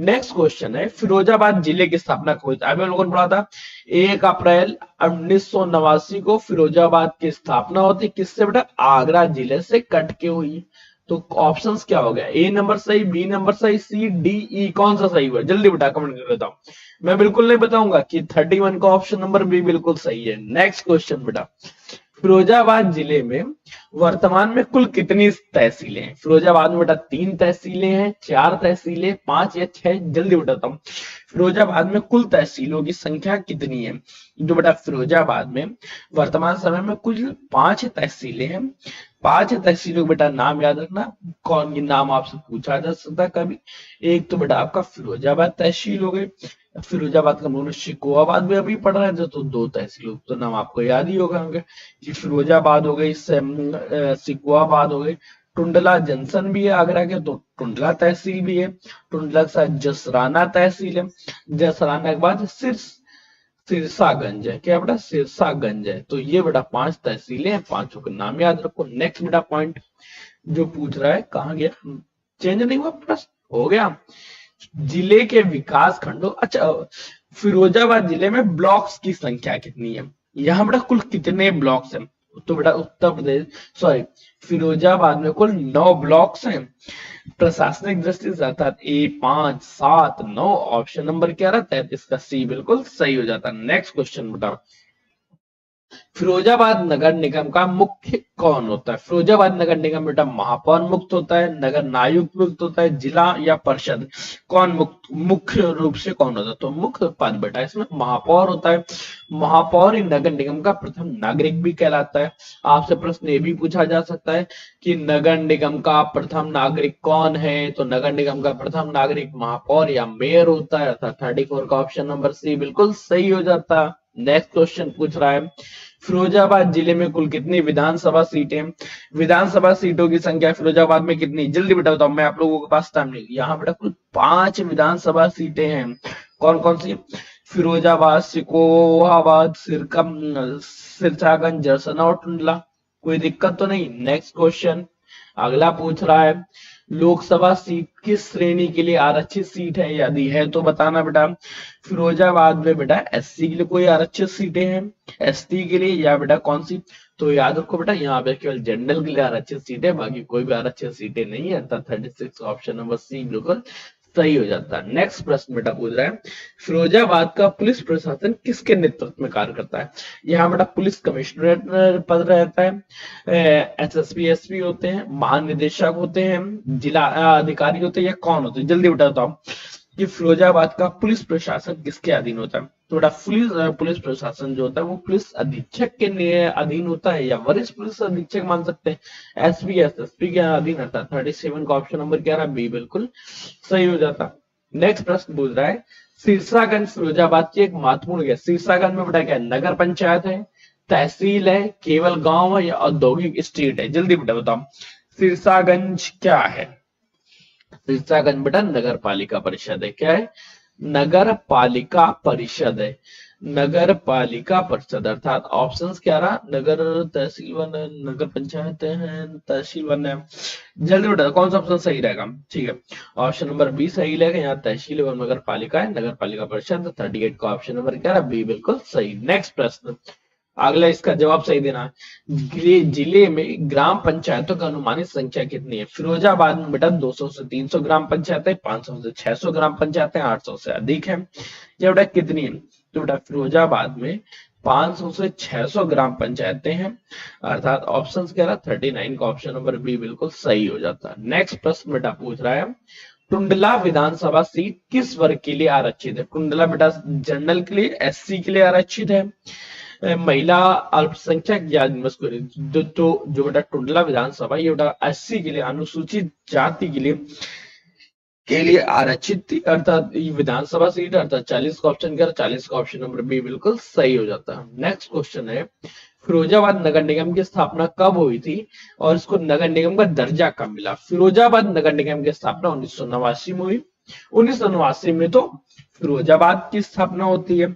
नेक्स्ट क्वेश्चन है, फिरोजाबाद जिले की स्थापना कब हुई? अभी हम लोगों ने पढ़ा था 1 अप्रैल 1989 को फिरोजाबाद की स्थापना होती। किससे बेटा? आगरा जिले से कट के हुई। तो ऑप्शंस क्या हो गया? ए नंबर सही, बी नंबर सही, सी, डी, ई, कौन सा सही हुआ? जल्दी बेटा कमेंट कर बताओ। मैं बिल्कुल नहीं बताऊंगा कि 31 का ऑप्शन नंबर बी बिल्कुल सही है। नेक्स्ट क्वेश्चन बेटा, फिरोजाबाद जिले में वर्तमान में कुल कितनी तहसीलें हैं? फिरोजाबाद में बेटा 3 तहसीलें हैं, 4 तहसीलें, 5 या 6? जल्दी बताता हूँ, फिरोजाबाद में कुल तहसीलों की संख्या कितनी है? जो बेटा फिरोजाबाद में वर्तमान समय में कुल 5 तहसीलें हैं। 5 तहसीलों बेटा नाम याद रखना, कौन ये नाम आपसे पूछा जा सकता है कभी। एक तो बेटा आपका फिरोजाबाद तहसील हो गई, फिरोजाबाद का हम शिकोहाबाद में अभी पढ़ रहे हैं, तो 2 तहसीलों तो नाम आपको याद ही होगा कि फिरोजाबाद हो गई, सिकोहाबाद हो गई, टुंडला जंक्शन भी है आगरा के, तो टुंडला तहसील भी है, टुंडला के साथ जसराना तहसील है, जसराना के बाद सिरसागंज है। क्या बेटा? सिरसागंज है। तो ये बेटा 5 तहसीलें हैं, 5 का नाम याद रखो। नेक्स्ट बेटा पॉइंट जो पूछ रहा है, कहां गया? चेंज नहीं हुआ, प्रश्न हो गया। जिले के विकास खंडों, अच्छा फिरोजाबाद जिले में ब्लॉक्स की संख्या कितनी है? यहाँ बेटा कुल कितने ब्लॉक्स हैं? तो बेटा उत्तर प्रदेश फिरोजाबाद में कुल 9 ब्लॉक्स हैं। प्रशासनिक दृष्टि से अर्थात ए 5, 7, 9, ऑप्शन नंबर क्या रहता है? इसका सी बिल्कुल सही हो जाता है। नेक्स्ट क्वेश्चन बेटा, फिरोजाबाद नगर निगम का मुख्य कौन होता है? फिरोजाबाद नगर निगम बेटा महापौर मुक्त होता है, नगर नायुक्त मुक्त होता है, जिला या परिषद कौन मुख्य रूप से कौन होता है? तो मुख्य पद बेटा इसमें महापौर होता है। महापौर ही नगर निगम का प्रथम नागरिक भी कहलाता है। आपसे प्रश्न ये भी पूछा जा सकता है कि नगर निगम का प्रथम नागरिक कौन है? तो नगर निगम का प्रथम नागरिक महापौर या मेयर होता है, अर्थात 34 का ऑप्शन नंबर सी बिल्कुल सही हो जाता है। नेक्स्ट क्वेश्चन पूछ रहा है, फिरोजाबाद जिले में कुल कितनी विधानसभा सीटें? विधानसभा सीटों की संख्या फिरोजाबाद में कितनी? जल्दी बेटा बताओ, मैं आप लोगों के पास टाइम नहीं। यहाँ बेटा कुल 5 विधानसभा सीटें हैं। कौन कौन सी? फिरोजाबाद, सिकोहाबाद, सिरसागंज, जसना और टुंडला। कोई दिक्कत तो नहीं। नेक्स्ट क्वेश्चन अगला पूछ रहा है, लोकसभा सीट किस श्रेणी के लिए आरक्षित सीट है? यदि है तो बताना बेटा। फिरोजाबाद में बेटा एससी के लिए कोई आरक्षित सीटें हैं, एसटी के लिए, या बेटा कौन सी? तो याद रखो बेटा यहाँ पे केवल जनरल के लिए आरक्षित सीटें, बाकी कोई भी आरक्षित सीटें नहीं है। 36 ऑप्शन नंबर सी बिल्कुल सही हो जाता है। नेक्स्ट प्रश्न बेटा पूछ रहा है, फिरोजाबाद का पुलिस प्रशासन किसके नेतृत्व में कार्य करता है? यहाँ बेटा पुलिस कमिश्नरेट पद रहता है, एसएसपी एसपी होते हैं, महानिदेशक होते हैं, जिला अधिकारी होते हैं, या कौन होते हैं? जल्दी बेटा बताओ कि फिरोजाबाद का पुलिस प्रशासन किसके अधीन होता है? तो बेटा पुलिस प्रशासन जो होता है वो पुलिस अधीक्षक के अधीन होता है, या वरिष्ठ पुलिस अधीक्षक मान सकते हैं। एसपी एसएसपी के अधीन रहता है। 37 का ऑप्शन नंबर क्या रहा? बी बिल्कुल सही हो जाता। नेक्स्ट प्रश्न पूछ रहा है, सिरसागंज फिरोजाबाद की एक महत्वपूर्ण है। सिरसागंज में बेटा क्या है? नगर पंचायत है, तहसील है, केवल गांव है, या औद्योगिक स्टेट है? जल्दी बेटा बताओ सिरसागंज क्या है? सिरसागंज बेटा नगर पालिका परिषद है। क्या है? नगर पालिका परिषद है। नगर पालिका परिषद अर्थात ऑप्शंस क्या रहा? नगर, तहसील वन, नगर पंचायत है, तहसील वन है। जल्दी बता कौन सा ऑप्शन सही रहेगा? ठीक है, ऑप्शन नंबर बी सही रहेगा। यहाँ तहसील एवं नगर पालिका है, नगर पालिका परिषद। 38 का ऑप्शन नंबर क्या रहा? बी बिल्कुल सही। नेक्स्ट प्रश्न, अगला इसका जवाब सही देना है। जिले में ग्राम पंचायतों की अनुमानित संख्या कितनी है? फिरोजाबाद में बेटा 200 से 300 ग्राम पंचायतें, 500 से 600 ग्राम पंचायतें, 800 से अधिक है। ये बेटा कितनी है? तो बेटा फिरोजाबाद में 500 से 600 ग्राम पंचायतें हैं, अर्थात ऑप्शन क्या रहा? 39 का ऑप्शन नंबर बी बिल्कुल सही हो जाता है। नेक्स्ट प्रश्न बेटा पूछ रहा है, टुंडला विधानसभा सीट किस वर्ग के लिए आरक्षित है? टुंडला बेटा जनरल के लिए, एससी के लिए आरक्षित है, महिला, अल्पसंख्यक या तो जो बेटा टुंडला विधानसभा ये बेटा एससी के लिए, अनुसूचित जाति के लिए आरक्षित थी, अर्थात विधानसभा सीट, अर्थात 40 का ऑप्शन क्या? 40 का ऑप्शन नंबर बी बिल्कुल सही हो जाता है। नेक्स्ट क्वेश्चन है, फिरोजाबाद नगर निगम की स्थापना कब हुई थी और इसको नगर निगम का दर्जा कब मिला? फिरोजाबाद नगर निगम की स्थापना 1989 में हुई। 1989 में तो फिरोजाबाद की स्थापना होती है,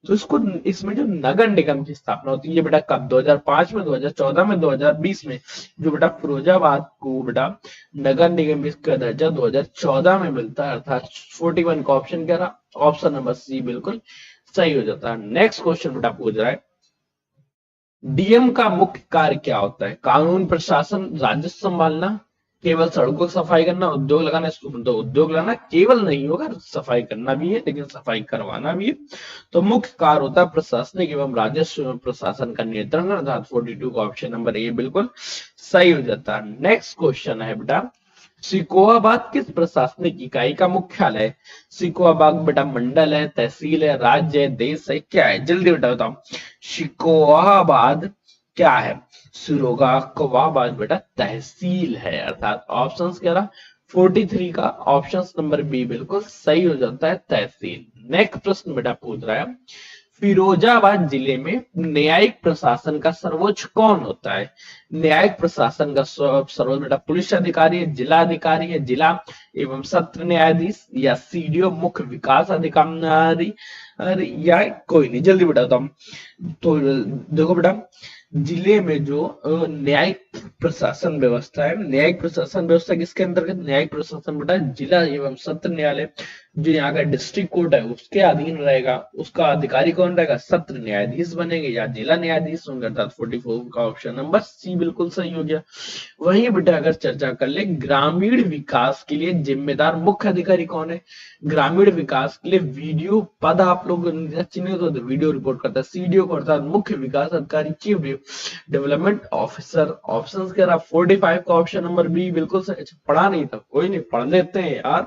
तो इसको इसमें जो नगर निगम की स्थापना होती है ये बेटा कब? 2005 में, 2014 में, 2020 में? जो बेटा फिरोजाबाद को बेटा नगर निगम का दर्जा 2014 में मिलता है, अर्थात 41 का ऑप्शन क्या रहा? ऑप्शन नंबर सी बिल्कुल सही हो जाता है। नेक्स्ट क्वेश्चन बेटा पूछ रहा है, डीएम का मुख्य कार्य क्या होता है? कानून प्रशासन, राजस्व संभालना, केवल सड़कों की सफाई करना, उद्योग लगाना? इसको तो उद्योग लगाना केवल नहीं होगा, सफाई करना भी है, लेकिन सफाई करवाना भी है। तो मुख्य कार्य होता है प्रशासनिक एवं राजस्व प्रशासन का नियंत्रण, अर्थात 42 का ऑप्शन नंबर ए बिल्कुल सही हो जाता है। नेक्स्ट क्वेश्चन है बेटा, सिकोहाबाद किस प्रशासनिक इकाई का मुख्यालय है? सिकोहाबाद बेटा मंडल है, तहसील है, राज्य है, देश है, क्या है? जल्दी बेटा बताओ सिकोहाबाद क्या है? सिरोगाबाद बेटा तहसील है, अर्थात ऑप्शंस क्या रहा? 43 का ऑप्शन नंबर बी बिल्कुल सही हो जाता है, तहसील। नेक्स्ट प्रश्न बेटा पूछ रहा है, फिरोजाबाद जिले में न्यायिक प्रशासन का सर्वोच्च कौन होता है? न्यायिक प्रशासन का सर्वोच्च बेटा पुलिस अधिकारी है, जिला अधिकारी है, जिला एवं सत्र न्यायाधीश, या सीडीओ मुख्य विकास अधिकारी, या कोई नहीं? जल्दी बेटा बताओ। तो देखो बेटा जिले में जो न्यायिक प्रशासन व्यवस्था है, न्यायिक प्रशासन व्यवस्था किसके अंतर्गत? न्यायिक प्रशासन बेटा जिला एवं सत्र न्यायालय, जो यहाँ का डिस्ट्रिक्ट कोर्ट है उसके अधीन रहेगा। उसका अधिकारी कौन रहेगा? सत्र न्यायाधीश बनेंगे या जिला न्यायाधीश होंगे, अर्थात 44 का ऑप्शन नंबर सी बिल्कुल सही हो गया। वहीं बेटा अगर चर्चा कर ले, ग्रामीण विकास के लिए जिम्मेदार मुख्य अधिकारी कौन है? ग्रामीण विकास के लिए वीडियो पद आप लोग चिन्हित हो तो वीडियो रिपोर्ट करता है, सीडीओ को, अर्थात मुख्य विकास अधिकारी, चीफ डेवलपमेंट ऑफिसर। ऑप्शन क्या रहा? 45 का ऑप्शन नंबर बी बिल्कुल सही। पढ़ा नहीं था, कोई नहीं, पढ़ लेते हैं यार।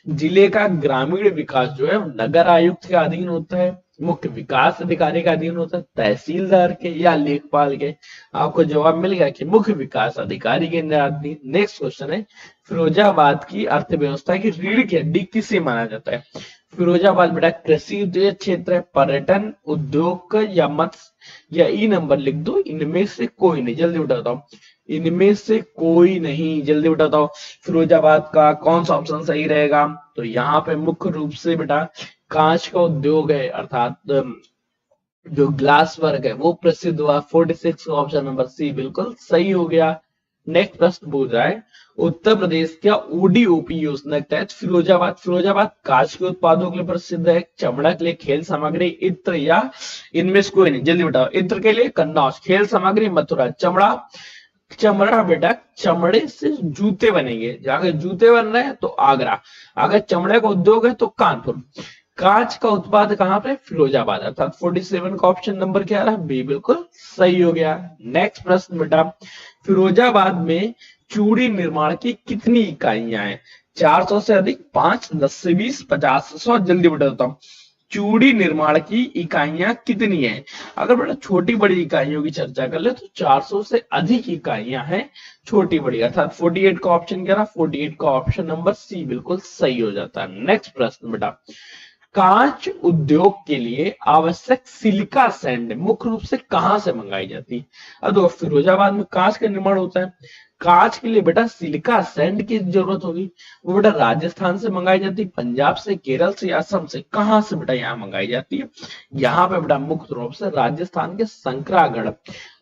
जिले का ग्रामीण विकास जो है नगर आयुक्त के अधीन होता है, मुख्य विकास अधिकारी का अधीन होता है, तहसीलदार के या लेखपाल के? आपको जवाब मिल गया कि मुख्य विकास अधिकारी के अधीन। नेक्स्ट क्वेश्चन है, फिरोजाबाद की अर्थव्यवस्था की रीढ़ की हड्डी किसे माना जाता है? फिरोजाबाद बेटा कृषि क्षेत्र है, पर्यटन, उद्योग या मत्स्य, या ई नंबर लिख दो, इनमें से कोई नहीं? जल्दी बताओ, इनमें से कोई नहीं? जल्दी बताओ फिरोजाबाद का कौन सा ऑप्शन सही रहेगा? तो यहाँ पे मुख्य रूप से बेटा कांच का उद्योग है, अर्थात जो ग्लास वर्क है वो प्रसिद्ध हुआ। 46 ऑप्शन नंबर सी बिल्कुल सही हो गया। नेक्स्ट प्रश्न पूछ रहा है, उत्तर प्रदेश क्या ओडीओपी योजना के तहत फिरोजाबाद कांच के उत्पादों के लिए प्रसिद्ध है, चमड़ा के लिए, खेल सामग्री, इत्र, या इनमें से कोई नहीं? जल्दी बताओ। इत्र के लिए कन्नौज, खेल सामग्री मथुरा, चमड़ा चमड़ा बेटा, चमड़े से जूते बनेंगे, अगर जूते बन रहे हैं तो आगरा, अगर चमड़े का उद्योग है तो कानपुर। कांच का उत्पाद कहां पे? फिरोजाबाद। अर्थात 47 का ऑप्शन नंबर क्या रहा? बी बिल्कुल सही हो गया। नेक्स्ट प्रश्न बेटा, फिरोजाबाद में चूड़ी निर्माण की कितनी इकाइयां हैं? 400 से अधिक, 5, 10 से 20, 50 से 100? जल्दी बताता हूँ। चूड़ी निर्माण की इकाइयां कितनी हैं? अगर बेटा छोटी बड़ी इकाइयों की चर्चा कर ले तो 400 से अधिक इकाइयां हैं छोटी बड़ी, अर्थात 48 का ऑप्शन क्या रहा? 48 का ऑप्शन नंबर सी बिल्कुल सही हो जाता है। नेक्स्ट प्रश्न बेटा, कांच उद्योग के लिए आवश्यक सिलिका सैंड मुख्य रूप से कहां से मंगाई जाती है? अब देखो, फिरोजाबाद में कांच का निर्माण होता है, कांच के लिए बेटा सिलिका सैंड की जरूरत होगी, वो बेटा राजस्थान से मंगाई जाती है, पंजाब से, केरल से, असम से? कहां से बेटा यहाँ मंगाई जाती है? यहाँ पे बेटा मुख्य रूप से राजस्थान के संकरागढ़,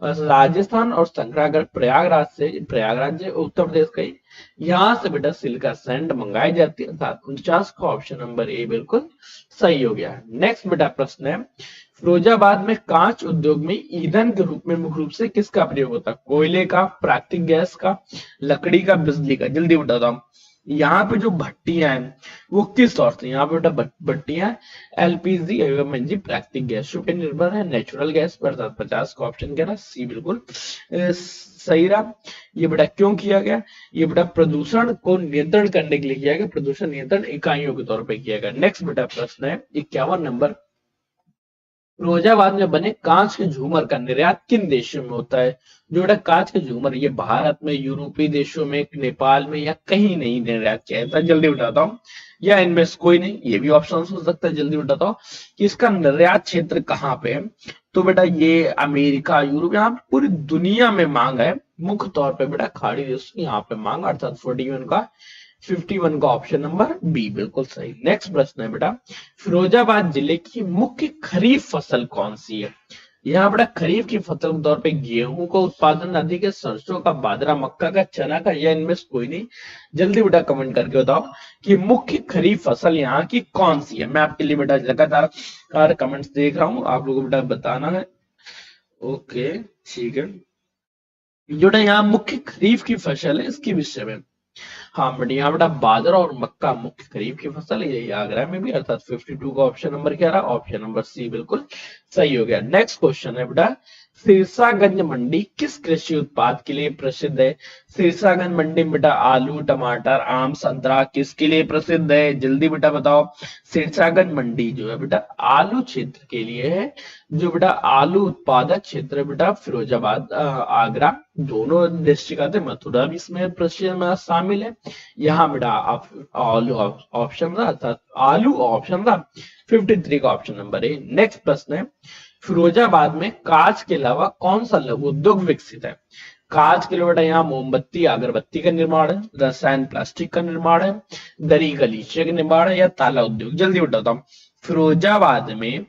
राजस्थान और संकरागढ़ प्रयागराज से, प्रयागराज उत्तर प्रदेश का ही, यहां से बेटा सिलिका सैंड मंगाई जाती है। अर्थात 49 का ऑप्शन नंबर ए बिल्कुल सही हो गया। नेक्स्ट बेटा प्रश्न है, फिरोजाबाद में कांच उद्योग में ईंधन के रूप में मुख्य रूप से किसका प्रयोग होता है? कोयले का, प्राकृतिक गैस का, लकड़ी का, बिजली का? जल्दी बताता हूँ। यहाँ पे जो भट्टियां हैं वो किस तौर से, यहाँ पे बेटा भट्टियां एलपीजी एवं एनजी प्राकृतिक गैसों पर निर्भर है, नेचुरल गैस पर। 50 का ऑप्शन क्या रहा? सी बिल्कुल सही रहा। ये बेटा क्यों किया गया? ये बेटा प्रदूषण को नियंत्रण करने के लिए किया गया, प्रदूषण नियंत्रण इकाइयों के तौर पर किया गया। नेक्स्ट बेटा प्रश्न है 51 नंबर, फिरोजाबाद में बने कांच के झूमर का निर्यात किन देशों में होता है? जो बेटा कांच के झूमर, ये भारत में, यूरोपीय देशों में, नेपाल में, या कहीं नहीं निर्यात किया जाता? जल्दी बताता हूँ, या इनमें से कोई नहीं? ये भी ऑप्शन हो सकता है। जल्दी बताता हूँ कि इसका निर्यात क्षेत्र कहाँ पे है? तो बेटा ये अमेरिका, यूरोप, यहाँ पूरी दुनिया में मांग है। मुख्य तौर पर बेटा खाड़ी देश की यहाँ पे मांग, अर्थात 51 का ऑप्शन नंबर बी बिल्कुल सही। नेक्स्ट प्रश्न है बेटा, फिरोजाबाद जिले की मुख्य खरीफ फसल कौन सी है? यहाँ बेटा खरीफ की फसल के तौर पे गेहूं का उत्पादन अधिक है, सरसों का, बाजरा, मक्का का, चना का, या इनमें से कोई नहीं? जल्दी बेटा कमेंट करके बताओ कि मुख्य खरीफ फसल यहाँ की कौन सी है। मैं आपके लिए बेटा लगातार कमेंट्स देख रहा हूँ, आप लोगों को बेटा बताना है। ओके ठीक है, जो यहाँ मुख्य खरीफ की फसल है इसके विषय में, हाँ बट यहाँ बेटा बाजरा और मक्का मुख्य खरीफ की फसल है, यही आगरा में भी। अर्थात 52 का ऑप्शन नंबर क्या रहा? ऑप्शन नंबर सी बिल्कुल सही हो गया। नेक्स्ट क्वेश्चन है बेटा, सिरसागंज मंडी किस कृषि उत्पाद के लिए प्रसिद्ध है? सिरसागंज मंडी बेटा आलू, टमाटर, आम, संतरा किसके लिए प्रसिद्ध है? जल्दी बेटा बताओ। सिरसागंज मंडी जो है बेटा आलू क्षेत्र के लिए है, जो बेटा आलू उत्पादक क्षेत्र है बेटा फिरोजाबाद, आगरा दोनों डिस्ट्रिक्ट आते, मथुरा भी इसमें प्रश्न में शामिल है। यहाँ बेटा आलू ऑप्शन था, अर्थात आलू ऑप्शन था। 53 का ऑप्शन नंबर ए। नेक्स्ट प्रश्न है, फिरोजाबाद में कांच के अलावा कौन सा लघु उद्योग विकसित है? कांच के लिए बेटा यहाँ मोमबत्ती, अगरबत्ती का निर्माण है, रसायन प्लास्टिक का निर्माण है, दरी गलीचे का निर्माण है, या ताला उद्योग? जल्दी बताता हूँ, फिरोजाबाद में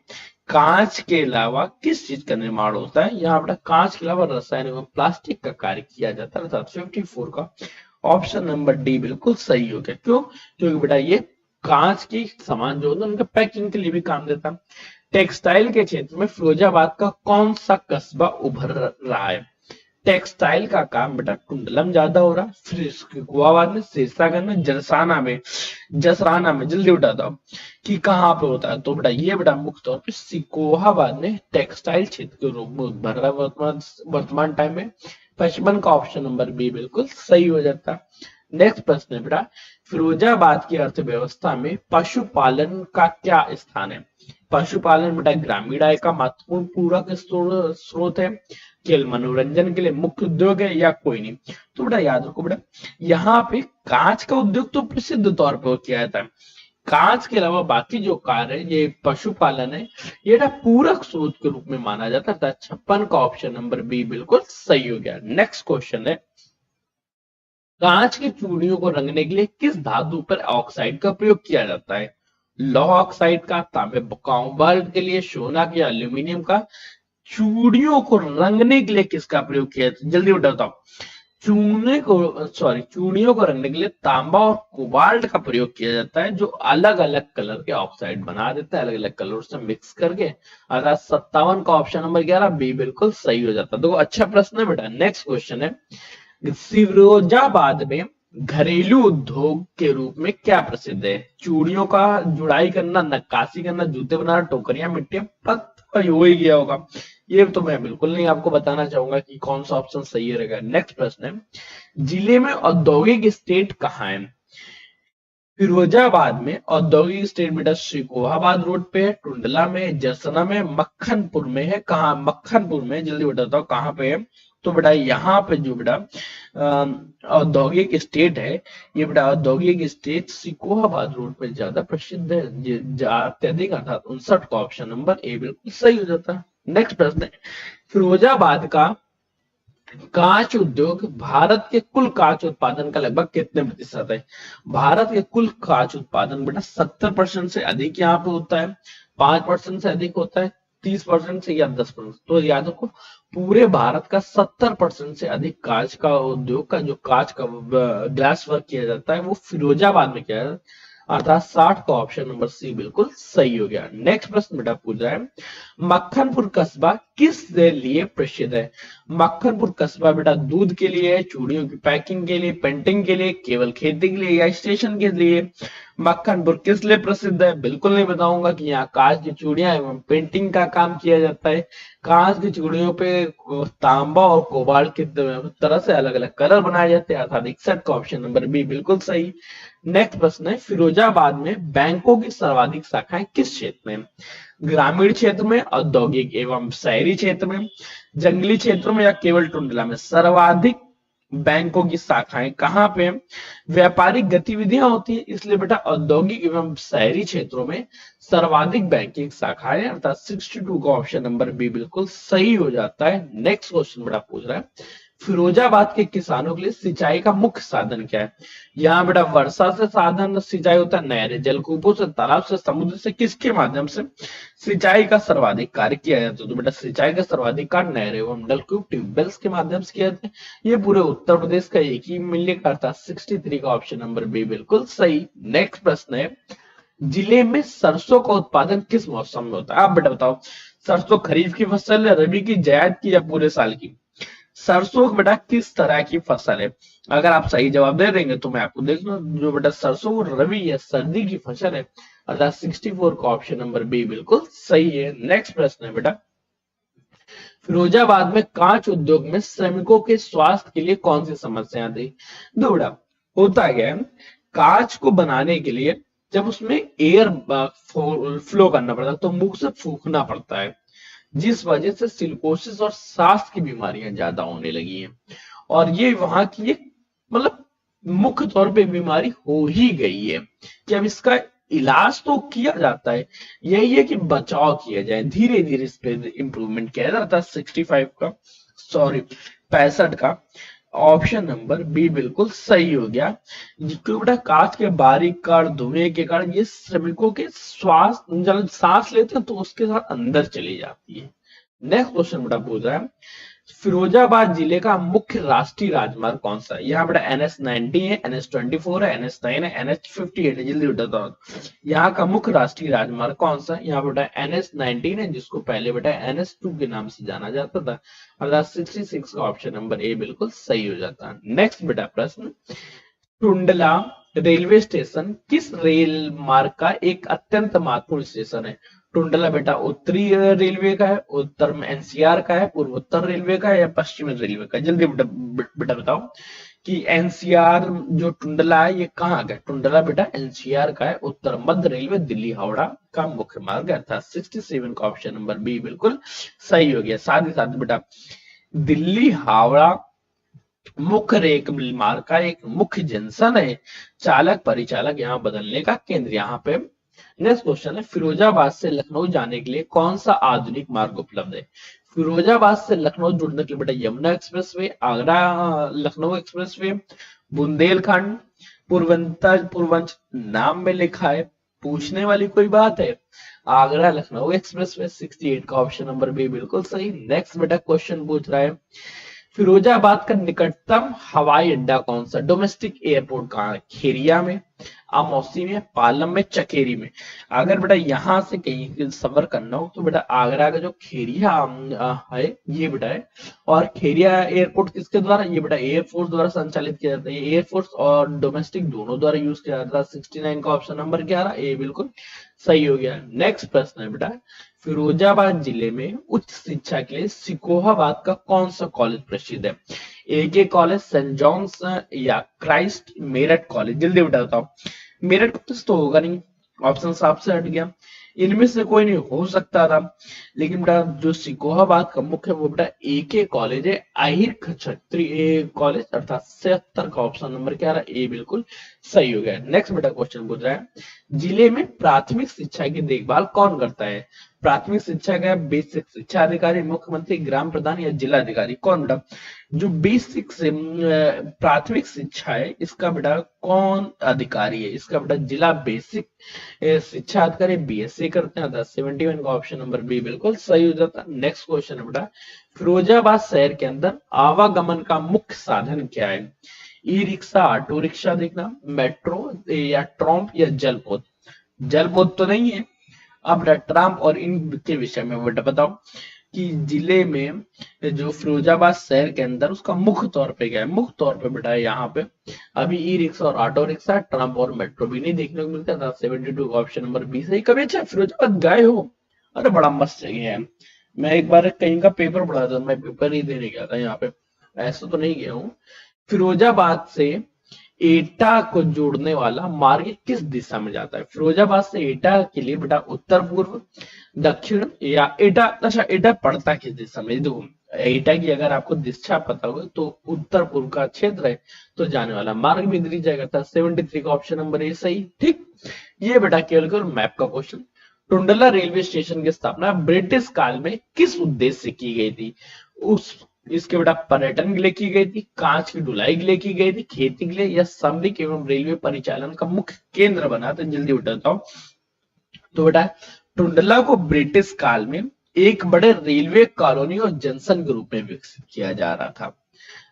कांच के अलावा किस चीज का निर्माण होता है? यहाँ बेटा कांच के अलावा रसायन एवं प्लास्टिक का कार्य किया जाता है। अर्थात 54 का ऑप्शन नंबर डी बिल्कुल सही हो गया। क्यों? क्योंकि बेटा ये कांच की सामान जो होता है उनके पैकिंग के लिए भी काम देता है। टेक्सटाइल के क्षेत्र में फिरोजाबाद का कौन सा कस्बा उभर रहा है? टेक्सटाइल का काम बेटा कुंडलम ज्यादा हो रहा है, फिर कुआबाद में, सिरसागंज में, जसराना में? जल्दी बताता हूँ कि कहाँ पे होता है। तो बेटा ये बेटा मुख्य तौर पे सिकोहाबाद में टेक्सटाइल क्षेत्र के रूप में उभर रहा है वर्तमान टाइम में। 55 का ऑप्शन नंबर बी बिल्कुल सही हो जाता है। नेक्स्ट प्रश्न है बेटा, फिरोजाबाद की अर्थव्यवस्था में पशुपालन का क्या स्थान है? पशुपालन बेटा ग्रामीण आय का महत्वपूर्ण पूरक स्रोत है, केवल मनोरंजन के लिए मुख्य उद्योग है, या कोई नहीं? तो बेटा याद रखो बेटा, यहाँ पे कांच का उद्योग तो प्रसिद्ध तौर पर किया जाता है, कांच के अलावा बाकी जो कार्य है ये पशुपालन है, ये पूरक स्रोत के रूप में माना जाता है। 56 का ऑप्शन नंबर बी बिल्कुल सही हो गया। नेक्स्ट क्वेश्चन है, कांच की चूड़ियों को रंगने के लिए किस धातु पर ऑक्साइड का प्रयोग किया जाता है? लौह ऑक्साइड का, तांबे कोबाल्ट के लिए, सोना या एल्यूमिनियम का? चूड़ियों को रंगने के लिए किसका प्रयोग किया जाता है? जल्दी बताता हूँ। चूड़ियों को रंगने के लिए तांबा और कोबाल्ट का प्रयोग किया जाता है, जो अलग अलग कलर के ऑक्साइड बना देता है, अलग अलग कलर से मिक्स करके। अर्थात 57 का ऑप्शन नंबर 11 बी बिल्कुल सही हो जाता है। तो अच्छा प्रश्न है बेटा। नेक्स्ट क्वेश्चन है, फिरोजाबाद में घरेलू उद्योग के रूप में क्या प्रसिद्ध है? चूड़ियों का जुड़ाई करना, नक्काशी करना, जूते बनाना, टोकरियां, मिट्टी, पत्थर, हो ही गया होगा। ये तो मैं बिल्कुल नहीं आपको बताना चाहूंगा कि कौन सा ऑप्शन सही रहेगा। नेक्स्ट प्रश्न है, जिले में औद्योगिक स्टेट कहाँ है? फिरोजाबाद में औद्योगिक स्टेट बेटा श्रीकोहाबाद रोड पे है, टुंडला में, जसना में, मक्खनपुर में है। कहाँ? मक्खनपुर में। जल्दी बताता हूँ कहाँ पे है। तो बेटा यहाँ पे जो बेटा औद्योगिक स्टेट है, ये बेटा औद्योगिक स्टेट सिकोहाबाद रोड पे ज्यादा प्रसिद्ध है, अत्यधिक, अर्थात 59 का ऑप्शन नंबर ए बिल्कुल सही हो जाता है। नेक्स्ट प्रश्न है, फिरोजाबाद का कांच उद्योग भारत के कुल कांच उत्पादन का लगभग कितने प्रतिशत है? भारत के कुल कांच उत्पादन बेटा 70% से अधिक यहाँ पे होता है, 5% से अधिक होता है, 30% से या 10%। तो याद रखो, पूरे भारत का 70% से अधिक कांच का उद्योग का, जो कांच का ग्लास वर्क किया जाता है, वो फिरोजाबाद में किया जाता है। अर्थात 60 का ऑप्शन नंबर सी बिल्कुल सही हो गया। नेक्स्ट प्रश्न बेटा पूछ रहा है, मक्खनपुर कस्बा किस लिए प्रसिद्ध है? मक्खनपुर कस्बा बेटा दूध के लिए, चूड़ियों की पैकिंग के लिए, पेंटिंग के लिए, केवल खेती के लिए या स्टेशन के लिए? मक्खनपुर किस लिए प्रसिद्ध है? बिल्कुल नहीं बताऊंगा कि यहाँ कांच की चूड़ियां एवं पेंटिंग का काम किया जाता है। कांच की चूड़ियों पे तांबा और कोबाल्ट की तरह से अलग अलग कलर बनाए जाते हैं। अर्थात 61 का ऑप्शन नंबर बी बिल्कुल सही। नेक्स्ट प्रश्न है, फिरोजाबाद में बैंकों की सर्वाधिक शाखाएं किस क्षेत्र में? ग्रामीण क्षेत्र में, औद्योगिक एवं शहरी क्षेत्र में, जंगली क्षेत्रों में या केवल टुंडला में? सर्वाधिक बैंकों की शाखाएं कहां पे? व्यापारिक गतिविधियां होती है, इसलिए बेटा औद्योगिक एवं शहरी क्षेत्रों में सर्वाधिक बैंकिंग शाखाएं, अर्थात 62 का ऑप्शन नंबर बी बिल्कुल सही हो जाता है। नेक्स्ट क्वेश्चन बेटा पूछ रहा है, फिरोजाबाद के किसानों के लिए सिंचाई का मुख्य साधन क्या है? यहाँ बेटा वर्षा से साधन सिंचाई होता है, नहरें, जलकूपों से, तालाब से, समुद्र से, किसके माध्यम से सिंचाई का सर्वाधिक कार्य किया जाता है? तो बेटा सिंचाई का सर्वाधिक कार्य नहरें एवं नलकूप, ट्यूबवेल्स के माध्यम से किया जाता है। ये पूरे उत्तर प्रदेश का एक ही मिलने का था। 63 का ऑप्शन नंबर बी बिल्कुल सही। नेक्स्ट प्रश्न है, जिले में सरसों का उत्पादन किस मौसम में होता है? आप बेटा बताओ, सरसों खरीफ की फसल है, रबी की, जायद की या पूरे साल की? सरसों बेटा किस तरह की फसल है? अगर आप सही जवाब दे देंगे तो मैं आपको देख लूं, जो बेटा सरसों रबी या सर्दी की फसल है, अर्थात 64 का ऑप्शन नंबर बी बिल्कुल सही है। नेक्स्ट प्रश्न है बेटा, फिरोजाबाद में कांच उद्योग में श्रमिकों के स्वास्थ्य के लिए कौन सी समस्या थी? दो बेटा, होता क्या है, कांच को बनाने के लिए जब उसमें एयर फ्लो करना पड़ता है तो मुंह से फूंकना पड़ता है, जिस वजह से सिलिकोसिस और सांस की बीमारियां ज्यादा होने लगी हैं। और ये वहां की एक मतलब मुख्य तौर पे बीमारी हो ही गई है कि अब इसका इलाज तो किया जाता है, यही है कि बचाव किया जाए, धीरे धीरे इस पे इंप्रूवमेंट किया जाता है। 65 का, सॉरी 65 का ऑप्शन नंबर बी बिल्कुल सही हो गया। क्योंकि बेटा कांच के बारीक कण, धुएं के कारण ये श्रमिकों के श्वास, जब सांस लेते हैं तो उसके साथ अंदर चली जाती है। नेक्स्ट क्वेश्चन बेटा पूछ रहा है, फिरोजाबाद जिले का मुख्य राष्ट्रीय राजमार्ग कौन सा है? यहाँ बेटा NH-90 है, NH-24 है, NH-9 है, NH-58 है। जल्दी बताओ, यहाँ का मुख्य राष्ट्रीय राजमार्ग कौन सा है? यहाँ बेटा NH-19 है, जिसको पहले बेटा NH-2 के नाम से जाना जाता था। अर्थात 66 का ऑप्शन नंबर ए बिल्कुल सही हो जाता है। नेक्स्ट बेटा प्रश्न, टुंडला रेलवे स्टेशन किस रेल मार्ग का एक अत्यंत महत्वपूर्ण स्टेशन है? टुंडला बेटा उत्तरी रेलवे का है, उत्तर में NCR का है, पूर्वोत्तर रेलवे का है या पश्चिम रेलवे का? जल्दी बेटा बताओ कि NCR जो टुंडला है ये कहाँ का है? टुंडला बेटा NCR का है, उत्तर मध्य रेलवे दिल्ली हावड़ा का मुख्य मार्ग है। अर्थात 67 का ऑप्शन नंबर बी बिल्कुल सही हो गया। साथ ही साथ बेटा दिल्ली हावड़ा मुख्य रेल मार्ग का एक मुख्य जंक्शन है, चालक परिचालक यहाँ बदलने का केंद्र यहाँ पे। नेक्स्ट क्वेश्चन है, फिरोजाबाद से लखनऊ जाने के लिए कौन सा आधुनिक मार्ग उपलब्ध है? फिरोजाबाद से लखनऊ जुड़ने के लिए बेटा यमुना एक्सप्रेसवे, आगरा लखनऊ एक्सप्रेसवे, बुंदेलखंड, पूर्वंच नाम में लिखा है, पूछने वाली कोई बात है? आगरा लखनऊ एक्सप्रेसवे। 68 का ऑप्शन नंबर बी बिल्कुल सही। नेक्स्ट बेटा क्वेश्चन पूछ रहा है, फिरोजाबाद का निकटतम हवाई अड्डा कौन सा? डोमेस्टिक एयरपोर्ट कहाँ है? खेरिया में, अमौसी में, पालम में, चकेरी में। अगर बेटा यहाँ से कहीं सफर करना हो तो बेटा आगरा का जो खेरिया है ये बेटा है। और खेरिया एयरपोर्ट किसके द्वारा? ये बेटा एयरफोर्स द्वारा संचालित किया जाता है। एयरफोर्स और डोमेस्टिक दोनों द्वारा यूज किया जाता है। 69 का ऑप्शन नंबर क्या रहा? ए बिल्कुल सही हो गया। नेक्स्ट प्रश्न है बेटा, फिरोजाबाद जिले में उच्च शिक्षा के लिए सिकोहाबाद का कौन सा कॉलेज प्रसिद्ध है? एके कॉलेज, सेंट जॉन्स या क्राइस्ट, मेरठ कॉलेज? जल्दी बेटा बताओ। मेरठ कॉलेज तो होगा नहीं, ऑप्शन साफ से हट गया। इनमें से कोई नहीं हो सकता था, लेकिन बेटा जो सिकोहाबाद का मुख्य है वो बेटा एके कॉलेज है, अहिर क्षत्रिय कॉलेज, अर्थात 76 का ऑप्शन नंबर क्या रहा? ए बिल्कुल सही हो गया। नेक्स्ट बेटा क्वेश्चन पूछ रहा है, जिले में प्राथमिक शिक्षा की देखभाल कौन करता है? प्राथमिक शिक्षा का बेसिक शिक्षा अधिकारी, मुख्यमंत्री, ग्राम प्रधान या जिला अधिकारी? कौन बेटा जो बेसिक से प्राथमिक शिक्षा है इसका बेटा कौन अधिकारी है? इसका बेटा जिला बेसिक शिक्षा अधिकारी बीएससी करते हैं। 71 का ऑप्शन नंबर बी बिल्कुल सही हो जाता है। नेक्स्ट क्वेश्चन है बेटा, फिरोजाबाद शहर के अंदर आवागमन का मुख्य साधन क्या है? ई रिक्शा, ऑटो रिक्शा देखना, मेट्रो या ट्रॉम्प या जलपोत? जलपोत तो नहीं है। अब ट्रम्प और इनके विषय में बेटा बताओ कि जिले में जो फिरोजाबाद शहर के अंदर उसका मुख्य तौर पे क्या है? मुख्य तौर पे बेटा यहाँ पे अभी ई रिक्शा और ऑटो रिक्शा, ट्रम्प और मेट्रो भी नहीं देखने को मिलता था। 72 ऑप्शन नंबर बी सही। कभी अच्छा फिरोजाबाद गए हो? अरे बड़ा मस्त जगह है। मैं एक बार कहीं का पेपर पढ़ा था, मैं पेपर ही देने गया था यहाँ पे, ऐसा तो नहीं गया हूँ। फिरोजाबाद से एटा को जोड़ने वाला मार्ग किस दिशा में जाता है? फिरोजाबाद से एटा के लिए बेटा उत्तर पूर्व, दक्षिण या एटा, अच्छा एटा पड़ता किस दिशा में? देखो एटा की अगर आपको दिशा पता हो तो उत्तर पूर्व का क्षेत्र है तो जाने वाला मार्ग भी इधर ही जाएगा था। 73 का ऑप्शन नंबर ए सही। ठीक, ये बेटा केवल मैप का क्वेश्चन। टुंडला रेलवे स्टेशन की स्थापना ब्रिटिश काल में किस उद्देश्य से की गई थी? उस इसके बेटा पर्यटन के लिए की गई थी, कांच की ढुलाई के लिए की गई थी, खेती के लिए या सामरिक एवं रेलवे परिचालन का मुख्य केंद्र बना था? जल्दी बताता हूँ। तो बेटा टुंडला को ब्रिटिश काल में एक बड़े रेलवे कॉलोनी और जंक्शन के रूप में विकसित किया जा रहा था,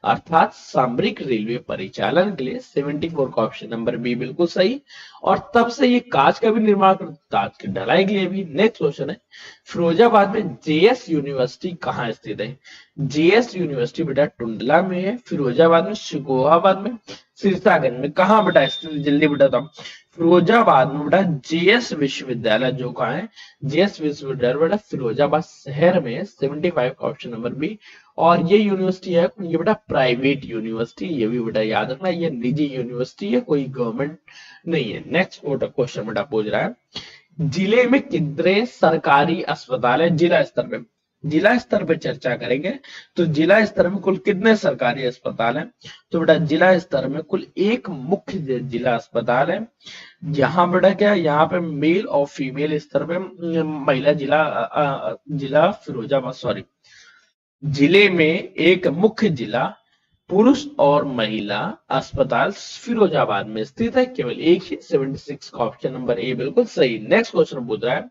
अर्थात सामरिक रेलवे परिचालन के लिए। 74 का ऑप्शन नंबर बी बिल्कुल सही। और तब से ये कांच का भी निर्माण करता, कांच की ढलाई के लिए भी। नेक्स्ट क्वेश्चन है, फिरोजाबाद में जेएस यूनिवर्सिटी कहाँ स्थित है? जेएस यूनिवर्सिटी बेटा टुंडला में है, फिरोजाबाद में, शिकोहाबाद में, सिरसागंज में। कहाँ बेटा स्थित? जल्दी बताता हूँ। फिरोजाबाद में बेटा जेएस विश्वविद्यालय जो कहा है, जेएस विश्वविद्यालय बेटा फिरोजाबाद शहर में। 75 का ऑप्शन नंबर बी। और ये यूनिवर्सिटी है, ये बेटा प्राइवेट यूनिवर्सिटी, ये भी बेटा याद रखना, ये निजी यूनिवर्सिटी है, कोई गवर्नमेंट नहीं है। नेक्स्ट क्वेश्चन बेटा पूछ रहा है, जिले में कितने सरकारी अस्पताल है? जिला स्तर पे, जिला स्तर पे चर्चा करेंगे तो जिला स्तर में कुल कितने सरकारी अस्पताल हैं? तो बेटा जिला स्तर में कुल एक मुख्य जिला अस्पताल है। यहाँ बेटा क्या, यहाँ पे मेल और फीमेल स्तर पे महिला जिला फिरोजाबाद, सॉरी, जिले में एक मुख्य जिला पुरुष और महिला अस्पताल फिरोजाबाद में स्थित है, केवल एक ही। 76 का ऑप्शन नंबर ए बिल्कुल सही। नेक्स्ट क्वेश्चन पूछ रहा है,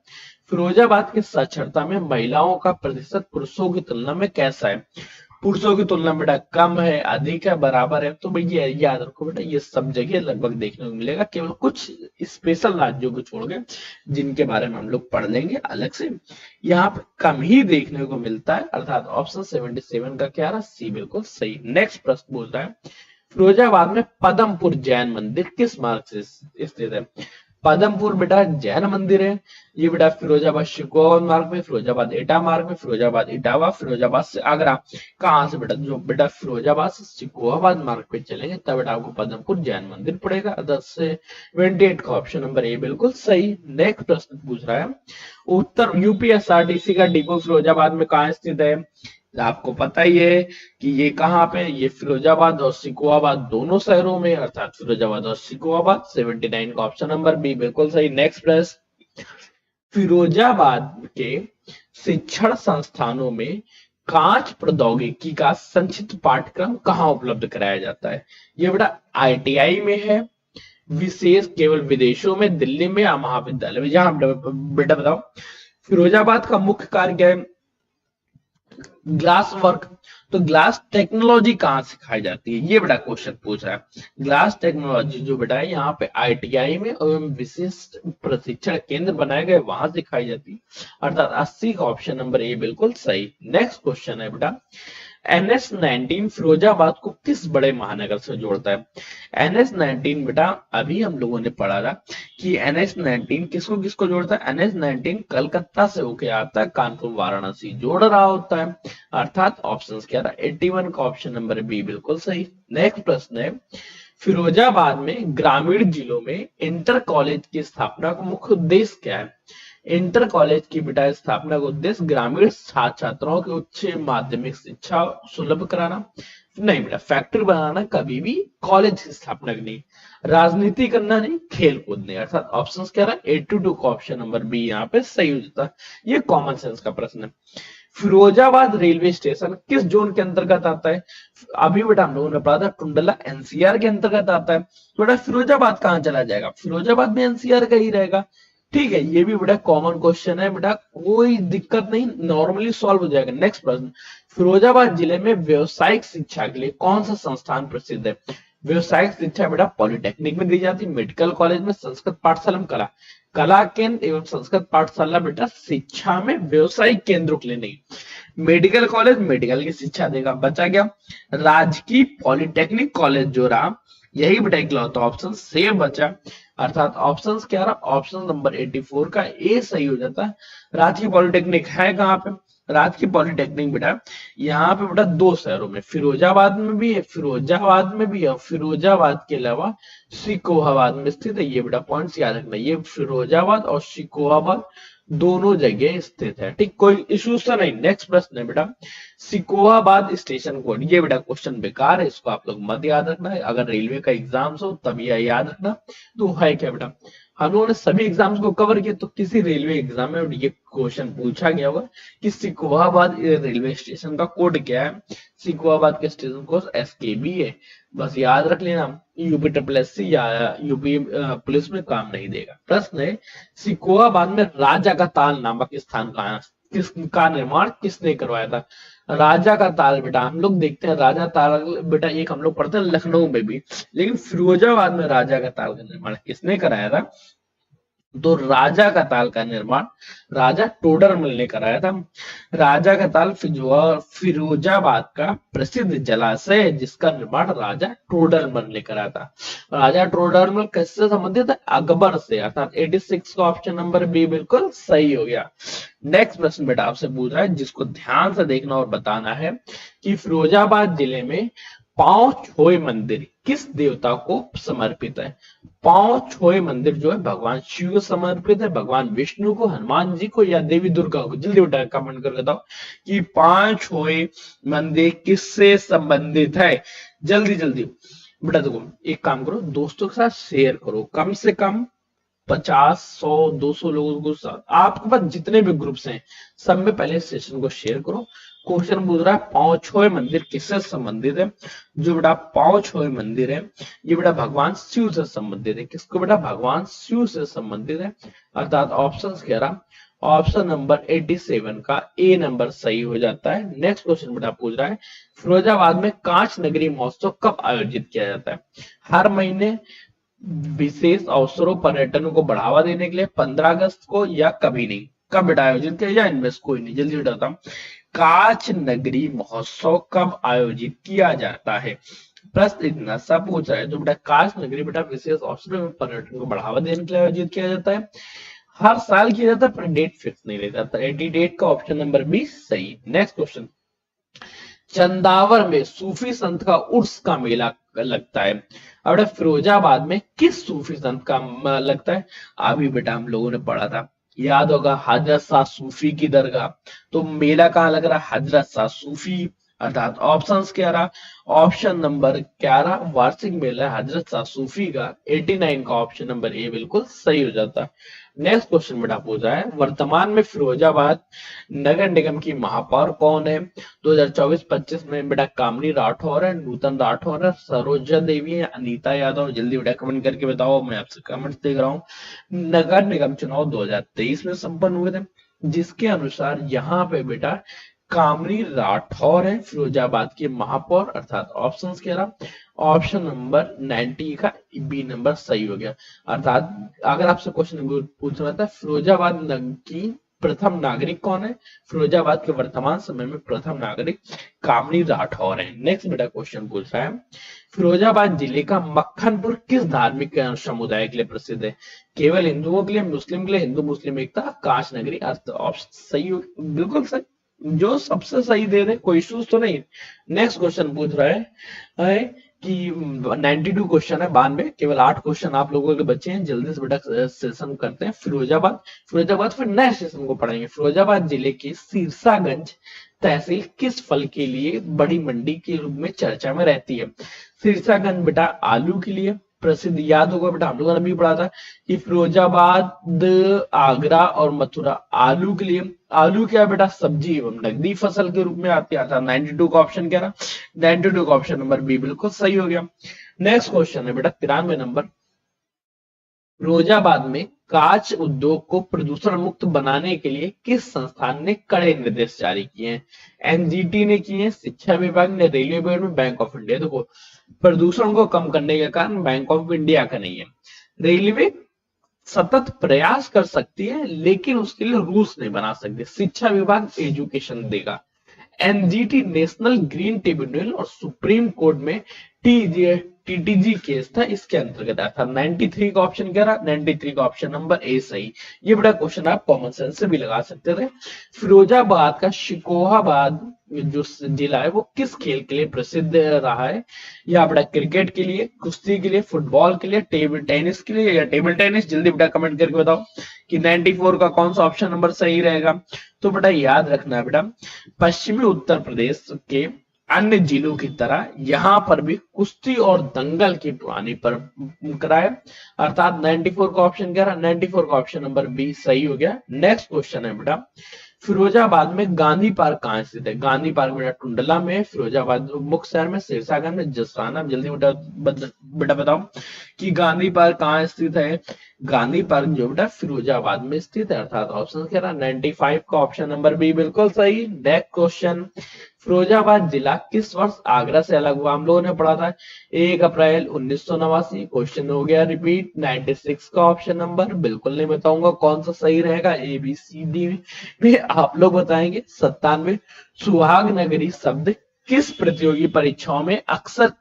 फिरोजाबाद की साक्षरता में महिलाओं का प्रतिशत पुरुषों की तुलना में कैसा है? पुरुषों की तुलना में बेटा कम है, अधिक है, बराबर है? तो भैया याद रखो बेटा ये सब जगह लगभग देखने को मिलेगा, केवल कुछ स्पेशल राज्यों को छोड़ के जिनके बारे में हम लोग पढ़ लेंगे अलग से, यहाँ पे कम ही देखने को मिलता है, अर्थात ऑप्शन 77 का क्या रहा? सी बिल्कुल सही। नेक्स्ट प्रश्न पूछ रहा है, फिरोजाबाद में पदमपुर जैन मंदिर किस मार्ग से स्थित है? पदमपुर बेटा जैन मंदिर है, ये बेटा फिरोजाबाद शिकोहाबाद मार्ग में, फिरोजाबाद एटा मार्ग में, फिरोजाबाद इटावा, फिरोजाबाद से आगरा। कहां से बेटा? जो बेटा फिरोजाबाद से शिकोहाबाद मार्ग पे चलेंगे तब बेटा आपको पदमपुर जैन मंदिर पड़ेगा। 10 से 28 का ऑप्शन नंबर ए बिल्कुल सही। नेक्स्ट प्रश्न पूछ रहा है, उत्तर यूपीएसआरटीसी का डिपो फिरोजाबाद में कहां स्थित है? आपको पता ही है कि ये कहाँ पे, ये फिरोजाबाद और सिकोहाबाद दोनों शहरों में, अर्थात फिरोजाबाद और सिकोहाबाद। 79 का ऑप्शन नंबर बी बिल्कुल सही। नेक्स्ट प्रश्न, फिरोजाबाद के शिक्षण संस्थानों में कांच प्रौद्योगिकी का संक्षिप्त पाठ्यक्रम कहाँ उपलब्ध कराया जाता है? ये बेटा आईटीआई में है, विशेष केवल विदेशों में, दिल्ली में या महाविद्यालय में? जहां बेटा बताओ, फिरोजाबाद का मुख्य कार्य क्या है? ग्लास वर्क, तो ग्लास टेक्नोलॉजी कहाँ सिखाई जाती है, ये बड़ा क्वेश्चन पूछ रहा है। ग्लास टेक्नोलॉजी जो बेटा है यहाँ पे आईटीआई में एवं विशिष्ट प्रशिक्षण केंद्र बनाए गए वहां सिखाई जाती है, अर्थात 80 का ऑप्शन नंबर ए बिल्कुल सही। नेक्स्ट क्वेश्चन है बेटा, NH-19 फिरोजाबाद को किस बड़े महानगर से जोड़ता है। NH-19 बेटा अभी हम लोगों ने पढ़ा था कि NH-19 किसको किसको जोड़ता है। NH-19 कलकत्ता से होके आता है, कानपुर वाराणसी जोड़ रहा होता है, अर्थात ऑप्शन क्या था 81 का ऑप्शन नंबर बी बिल्कुल सही। नेक्स्ट प्रश्न है, फिरोजाबाद में ग्रामीण जिलों में इंटर कॉलेज की स्थापना का मुख्य उद्देश्य क्या है। इंटर कॉलेज की बेटा स्थापना का उद्देश्य ग्रामीण छात्र छात्राओं की उच्च माध्यमिक शिक्षा सुलभ कराना नहीं बेटा, फैक्ट्री बनाना कभी भी कॉलेज की स्थापना नहीं, राजनीति करना नहीं, खेल कूद नहीं, अर्थात ऑप्शन क्या रहा 82 का ऑप्शन नंबर बी यहाँ पे सही हो जाता है। ये कॉमन सेंस का प्रश्न है। फिरोजाबाद रेलवे स्टेशन किस जोन के अंतर्गत आता है। अभी बेटा हम लोगों ने पढ़ा था टुंडला एनसीआर के अंतर्गत आता है, तो बेटा फिरोजाबाद कहाँ चला जाएगा, फिरोजाबाद में एनसीआर का ही रहेगा। ठीक है, ये भी बेटा कॉमन क्वेश्चन है बेटा, कोई दिक्कत नहीं, नॉर्मली सॉल्व हो जाएगा। नेक्स्ट प्रश्न, फिरोजाबाद जिले में व्यावसायिक शिक्षा के लिए कौन सा संस्थान प्रसिद्ध है। व्यावसायिक शिक्षा बेटा पॉलिटेक्निक में दी जाती है, मेडिकल कॉलेज में, संस्कृत पाठशाला में, कला कला केंद्र एवं संस्कृत पाठशाला बेटा शिक्षा में व्यवसायिक केंद्रों के लिए नहीं, मेडिकल कॉलेज मेडिकल की शिक्षा देगा। बचा गया राजकीय पॉलिटेक्निक कॉलेज जो रहा, यही बेटा इकलौता ऑप्शन सेम बचा, अर्थात ऑप्शन क्या रहा, ऑप्शन नंबर 84 का ए सही हो जाता है। राजकीय पॉलिटेक्निक है कहाँ पे, राजकीय पॉलिटेक्निक बेटा यहाँ पे बेटा दो शहरों में, फिरोजाबाद में भी है, फिरोजाबाद में भी है, फिरोजाबाद के अलावा सिकोहाबाद में स्थित है। ये बेटा पॉइंट्स याद रखना, ये फिरोजाबाद और सिकोहाबाद दोनों जगह स्थित है। ठीक, कोई इश्यूज तो नहीं। नेक्स्ट प्रश्न है बेटा, सिकोहाबाद स्टेशन कोड, ये बेटा क्वेश्चन बेकार है, इसको आप लोग मत याद रखना है, अगर रेलवे का एग्जाम्स हो तब यह याद रखना। तो है क्या बेटा, हम लोगों ने सभी एग्जाम्स को कवर किया, तो किसी रेलवे एग्जाम में ये क्वेश्चन पूछा गया होगा कि सिकोहाबाद रेलवे स्टेशन का कोड क्या है। सिकोहाबाद के स्टेशन कोड SKB है, बस याद रख लेना, यूपी SSC या यूपी पुलिस में काम नहीं देगा। प्रश्न है, सिकोहाबाद में राजा का ताल नामक स्थान कहाँ, किसका निर्माण किसने करवाया था। राजा का ताल बेटा हम लोग देखते हैं, राजा ताल बेटा एक हम लोग पढ़ते हैं लखनऊ में भी, लेकिन फिरोजाबाद में राजा का ताल का निर्माण किसने कराया था। तो राजा का ताल का निर्माण राजा टोडरमल ने कराया था। राजा का ताल फिरोजाबाद का प्रसिद्ध जलाशय है, जिसका निर्माण राजा टोडरमल ने कराया था। राजा टोडरमल किससे संबंधित है, अकबर से, अर्थात 86 का ऑप्शन नंबर बी बिल्कुल सही हो गया। नेक्स्ट प्रश्न बेटा आपसे पूछ रहा है, जिसको ध्यान से देखना और बताना है कि फिरोजाबाद जिले में पांव छोए मंदिर किस देवता को समर्पित है। पांव छोए मंदिर जो है भगवान शिव को समर्पित है, भगवान विष्णु को, हनुमान जी को, या देवी दुर्गा को। जल्दी बेटा कमेंट करके बताओ कि पांव छोए मंदिर किससे संबंधित है। जल्दी जल्दी बेटा देखो, एक काम करो, दोस्तों के साथ शेयर करो, कम से कम 50, 100, 200 लोगों को साथ, आपके पास जितने भी ग्रुप्स हैं सब में पहले सेशन को शेयर करो। क्वेश्चन पूछ रहा है पांव छोए मंदिर किससे संबंधित है। जो बेटा पांव छोए मंदिर है ये बेटा भगवान शिव से संबंधित है। किसको बेटा, भगवान शिव से संबंधित है, अर्थात ऑप्शन कह रहा ऑप्शन नंबर 87 का ए नंबर सही हो जाता है। नेक्स्ट क्वेश्चन बेटा पूछ रहा है, फिरोजाबाद में कांच नगरी महोत्सव कब आयोजित किया जाता है। हर महीने, विशेष अवसरों, पर्यटन को बढ़ावा देने के लिए, 15 अगस्त को, या कभी नहीं। कब बेटा आयोजित किया जाए, इनमें से कोई नहीं। जल्दी बताता हूँ, कांच नगरी महोत्सव कब आयोजित किया जाता है। प्रश्न इतना सा पूछ रहा है, जो बेटा कांच नगरी बेटा विशेष अवसरों में पर्यटन को बढ़ावा देने के लिए आयोजित किया जाता है, हर साल किया जाता है, पर डेट फिक्स नहीं रहता था। 88 का ऑप्शन नंबर बी सही। नेक्स्ट क्वेश्चन, चंदावर में सूफी संत का उर्स का मेला लगता है। अब फिरोजाबाद में किस सूफी संत का लगता है। अभी बेटा हम लोगों ने पढ़ा था, याद होगा, हजरत शाह सूफी की दरगाह। तो मेला कहाँ लग रहा है, हजरत शाह सूफी, अर्थात ऑप्शन क्या रहा, ऑप्शन नंबर क्या रहा, वार्षिक मेला हजरत शाह सूफी का। 89 का ऑप्शन नंबर ए बिल्कुल सही हो जाता। नेक्स्ट क्वेश्चन बेटा पूछा है, वर्तमान में फिरोजाबाद नगर निगम की महापौर कौन है। 2024-25 में बेटा कामनी राठौर है, नूतन राठौर है, सरोजा देवी है, अनीता यादव। जल्दी बेटा कमेंट करके बताओ, मैं आपसे कमेंट देख रहा हूँ। नगर निगम चुनाव 2023 में संपन्न हुए थे, जिसके अनुसार यहाँ पे बेटा कामनी राठौर है फिरोजाबाद के महापौर, अर्थात ऑप्शन कह रहा ऑप्शन नंबर 90 का बी नंबर सही हो गया। अर्थात अगर आपसे क्वेश्चन पूछना था फिरोजाबाद की प्रथम नागरिक कौन है, फिरोजाबाद के वर्तमान समय में प्रथम नागरिक कामनी राठौर है। नेक्स्ट बेटा क्वेश्चन पूछ रहा है फिरोजाबाद जिले का मक्खनपुर किस धार्मिक समुदाय के लिए प्रसिद्ध है, केवल हिंदुओं के लिए, मुस्लिम के लिए, हिंदू मुस्लिम एकता, काश नगरी। अर्थ ऑप्शन सही हो, बिल्कुल सही, जो सबसे सही दे दे, कोई इश्यूज तो नहीं। नेक्स्ट क्वेश्चन पूछ रहा है कि 92 क्वेश्चन है, 92, केवल 8 क्वेश्चन आप लोगों के बच्चे हैं, जल्दी से बेटा सेशन करते हैं। फिरोजाबाद फिर नए सेशन को पढ़ेंगे। फिरोजाबाद जिले के सिरसागंज तहसील किस फल के लिए बड़ी मंडी के रूप में चर्चा में रहती है। सिरसागंज बेटा आलू के लिए प्रसिद्ध, याद होगा बेटा हम लोगों ने भी पढ़ा था कि फिरोजाबाद, आगरा और मथुरा आलू के लिए, आलू क्या बेटा सब्जी एवं नकदी फसल के रूप में आती है। 92 का ऑप्शन क्या रहा, 92 का ऑप्शन नंबर बी बिल्कुल सही हो गया। नेक्स्ट क्वेश्चन है बेटा 93 नंबर, फिरोजाबाद में कांच उद्योग को प्रदूषण मुक्त बनाने के लिए किस संस्थान ने कड़े निर्देश जारी किए हैं। एनजीटी ने किए हैं, शिक्षा विभाग ने, रेलवे बोर्ड में, बैंक ऑफ इंडिया। देखो प्रदूषण को कम करने का कारण बैंक ऑफ इंडिया का नहीं है, रेलवे सतत प्रयास कर सकती है लेकिन उसके लिए रूल्स नहीं बना सकती, शिक्षा विभाग एजुकेशन देगा। एनजीटी नेशनल ग्रीन ट्रिब्यूनल और सुप्रीम कोर्ट में टीटीजी केस था, इसके अंतर्गत आया था। 93 का ऑप्शन क्या रहा, 93 का ऑप्शन नंबर ए सही। ये बड़ा क्वेश्चन आप कॉमन सेंस से भी लगा सकते थे। फिरोजाबाद का शिकोहाबाद जो जिला है वो किस खेल के लिए प्रसिद्ध रहा है, या बेटा क्रिकेट के लिए, कुश्ती के लिए, फुटबॉल के लिए, टेबल टेनिस के लिए, या टेबल टेनिस। जल्दी बेटा कमेंट करके बताओ कि 94 का कौन सा ऑप्शन नंबर सही रहेगा। तो बेटा याद रखना है बेटा, पश्चिमी उत्तर प्रदेश के अन्य जिलों की तरह यहाँ पर भी कुश्ती और दंगल की पुरानी परंपरा है। अर्थात 94 का ऑप्शन क्या रहा, 94 का ऑप्शन नंबर बी सही हो गया। नेक्स्ट क्वेश्चन है बेटा, फिरोजाबाद में गांधी पार्क कहाँ स्थित है। गांधी पार्क बेटा टुंडला में, फिरोजाबाद मुख्य शहर में, सिरसागंज में, जसराना। जल्दी बेटा बताओ कि गांधी पार्क कहाँ स्थित है। गांधी पार्क जो बेटा फिरोजाबाद में स्थित है। अर्थात ऑप्शन क्या रहा, 95 का ऑप्शन नंबर बी बिल्कुल सही। नेक्स्ट क्वेश्चन, फिरोजाबाद जिला किस वर्ष आगरा से अलग हुआ। हम लोगों ने पढ़ा था 1 अप्रैल 1989। क्वेश्चन हो गया रिपीट। 96 का ऑप्शन नंबर बिल्कुल नहीं बताऊंगा कौन सा सही रहेगा, ए बी सी डी में आप लोग बताएंगे। 97, सुहाग नगरी शब्द किस प्रतियोगी परीक्षाओं में अक्सर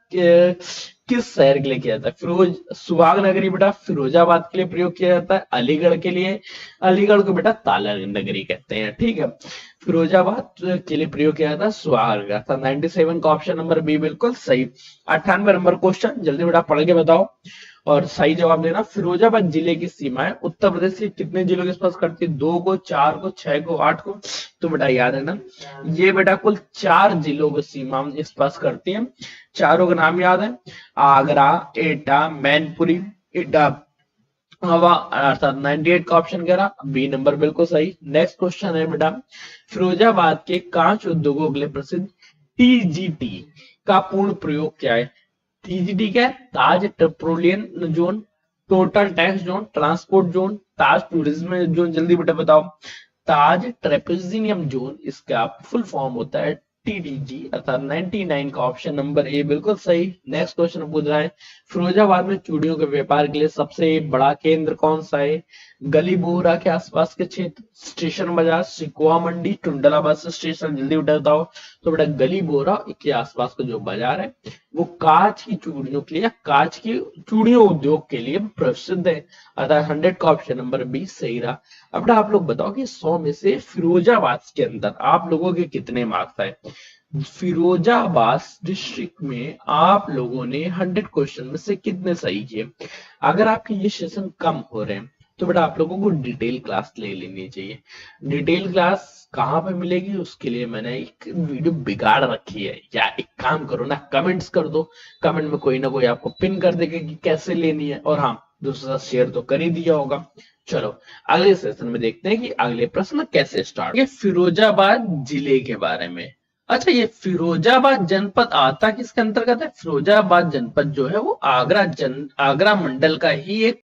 किस शहर के लिए किया जाता है। सुहाग नगरी बेटा फिरोजाबाद के लिए प्रयोग किया जाता है, अलीगढ़ के लिए, अलीगढ़ को बेटा ताला नगरी कहते हैं, ठीक है। फिरोजाबाद के लिए प्रयोग किया जाता है सुहाग। 97 का ऑप्शन नंबर बी बिल्कुल सही। 98 नंबर क्वेश्चन, जल्दी बेटा पढ़ के बताओ और सही जवाब देना। फिरोजाबाद जिले की सीमाएं उत्तर प्रदेश के कितने जिलों के स्पर्श करती है, 2 को, 4 को, 6 को, 8 को। तो बेटा याद है ना, ये बेटा कुल 4 जिलों की सीमा स्पर्श करती है। चारों का नाम याद है, आगरा, एटा, मैनपुरी, इटावा। अर्थात 98 का ऑप्शन क्या रहा, बी नंबर बिल्कुल सही। नेक्स्ट क्वेश्चन है बेटा, फिरोजाबाद के कांच उद्योगों के लिए प्रसिद्ध टीजीटी का पूर्ण प्रयोग क्या है। टीजीटी क्या है, Taj petroleum zone, total tax zone, transport zone, Taj tourism zone. जल्दी बेटा बताओ, ताज ट्रेपेजियम जोन इसका फुल फॉर्म होता है टीटीजी। अर्थात 99 का ऑप्शन नंबर ए बिल्कुल सही। नेक्स्ट क्वेश्चन पूछ रहा है, फिरोजाबाद में चूड़ियों के व्यापार के लिए सबसे बड़ा केंद्र कौन सा है। गली बोहरा के आसपास के क्षेत्र, स्टेशन बाजार, सिकुआ मंडी, टुंडला बस स्टेशन। जल्दी बताओ। तो बेटा गली बोहरा के आसपास का जो बाजार है वो कांच की चूड़ियों के लिए, कांच की चूड़ियों उद्योग के लिए प्रसिद्ध है। अर्थात 100 का ऑप्शन नंबर बी सही रहा। अब आप लोग बताओ कि 100 में से फिरोजाबाद के अंदर आप लोगों के कितने मार्क्स आए। फिरोजाबाद डिस्ट्रिक्ट में आप लोगों ने 100 क्वेश्चन में से कितने सही किए। अगर आपके ये सेशन कम हो रहे हैं तो बेटा आप लोगों को डिटेल क्लास ले लेनी चाहिए। डिटेल क्लास कहाँ पे मिलेगी, उसके लिए मैंने एक वीडियो बिगाड़ रखी है। या एक काम करो ना, कमेंट्स कर दो, कमेंट में कोई ना कोई आपको पिन कर देगा कि कैसे लेनी है। और हाँ, दूसरा शेयर तो कर ही दिया होगा। चलो अगले सेशन में देखते हैं कि अगले प्रश्न कैसे स्टार्ट। ये फिरोजाबाद जिले के बारे में। अच्छा, ये फिरोजाबाद जनपद आता किसके अंतर्गत है। फिरोजाबाद जनपद जो है वो आगरा मंडल का ही एक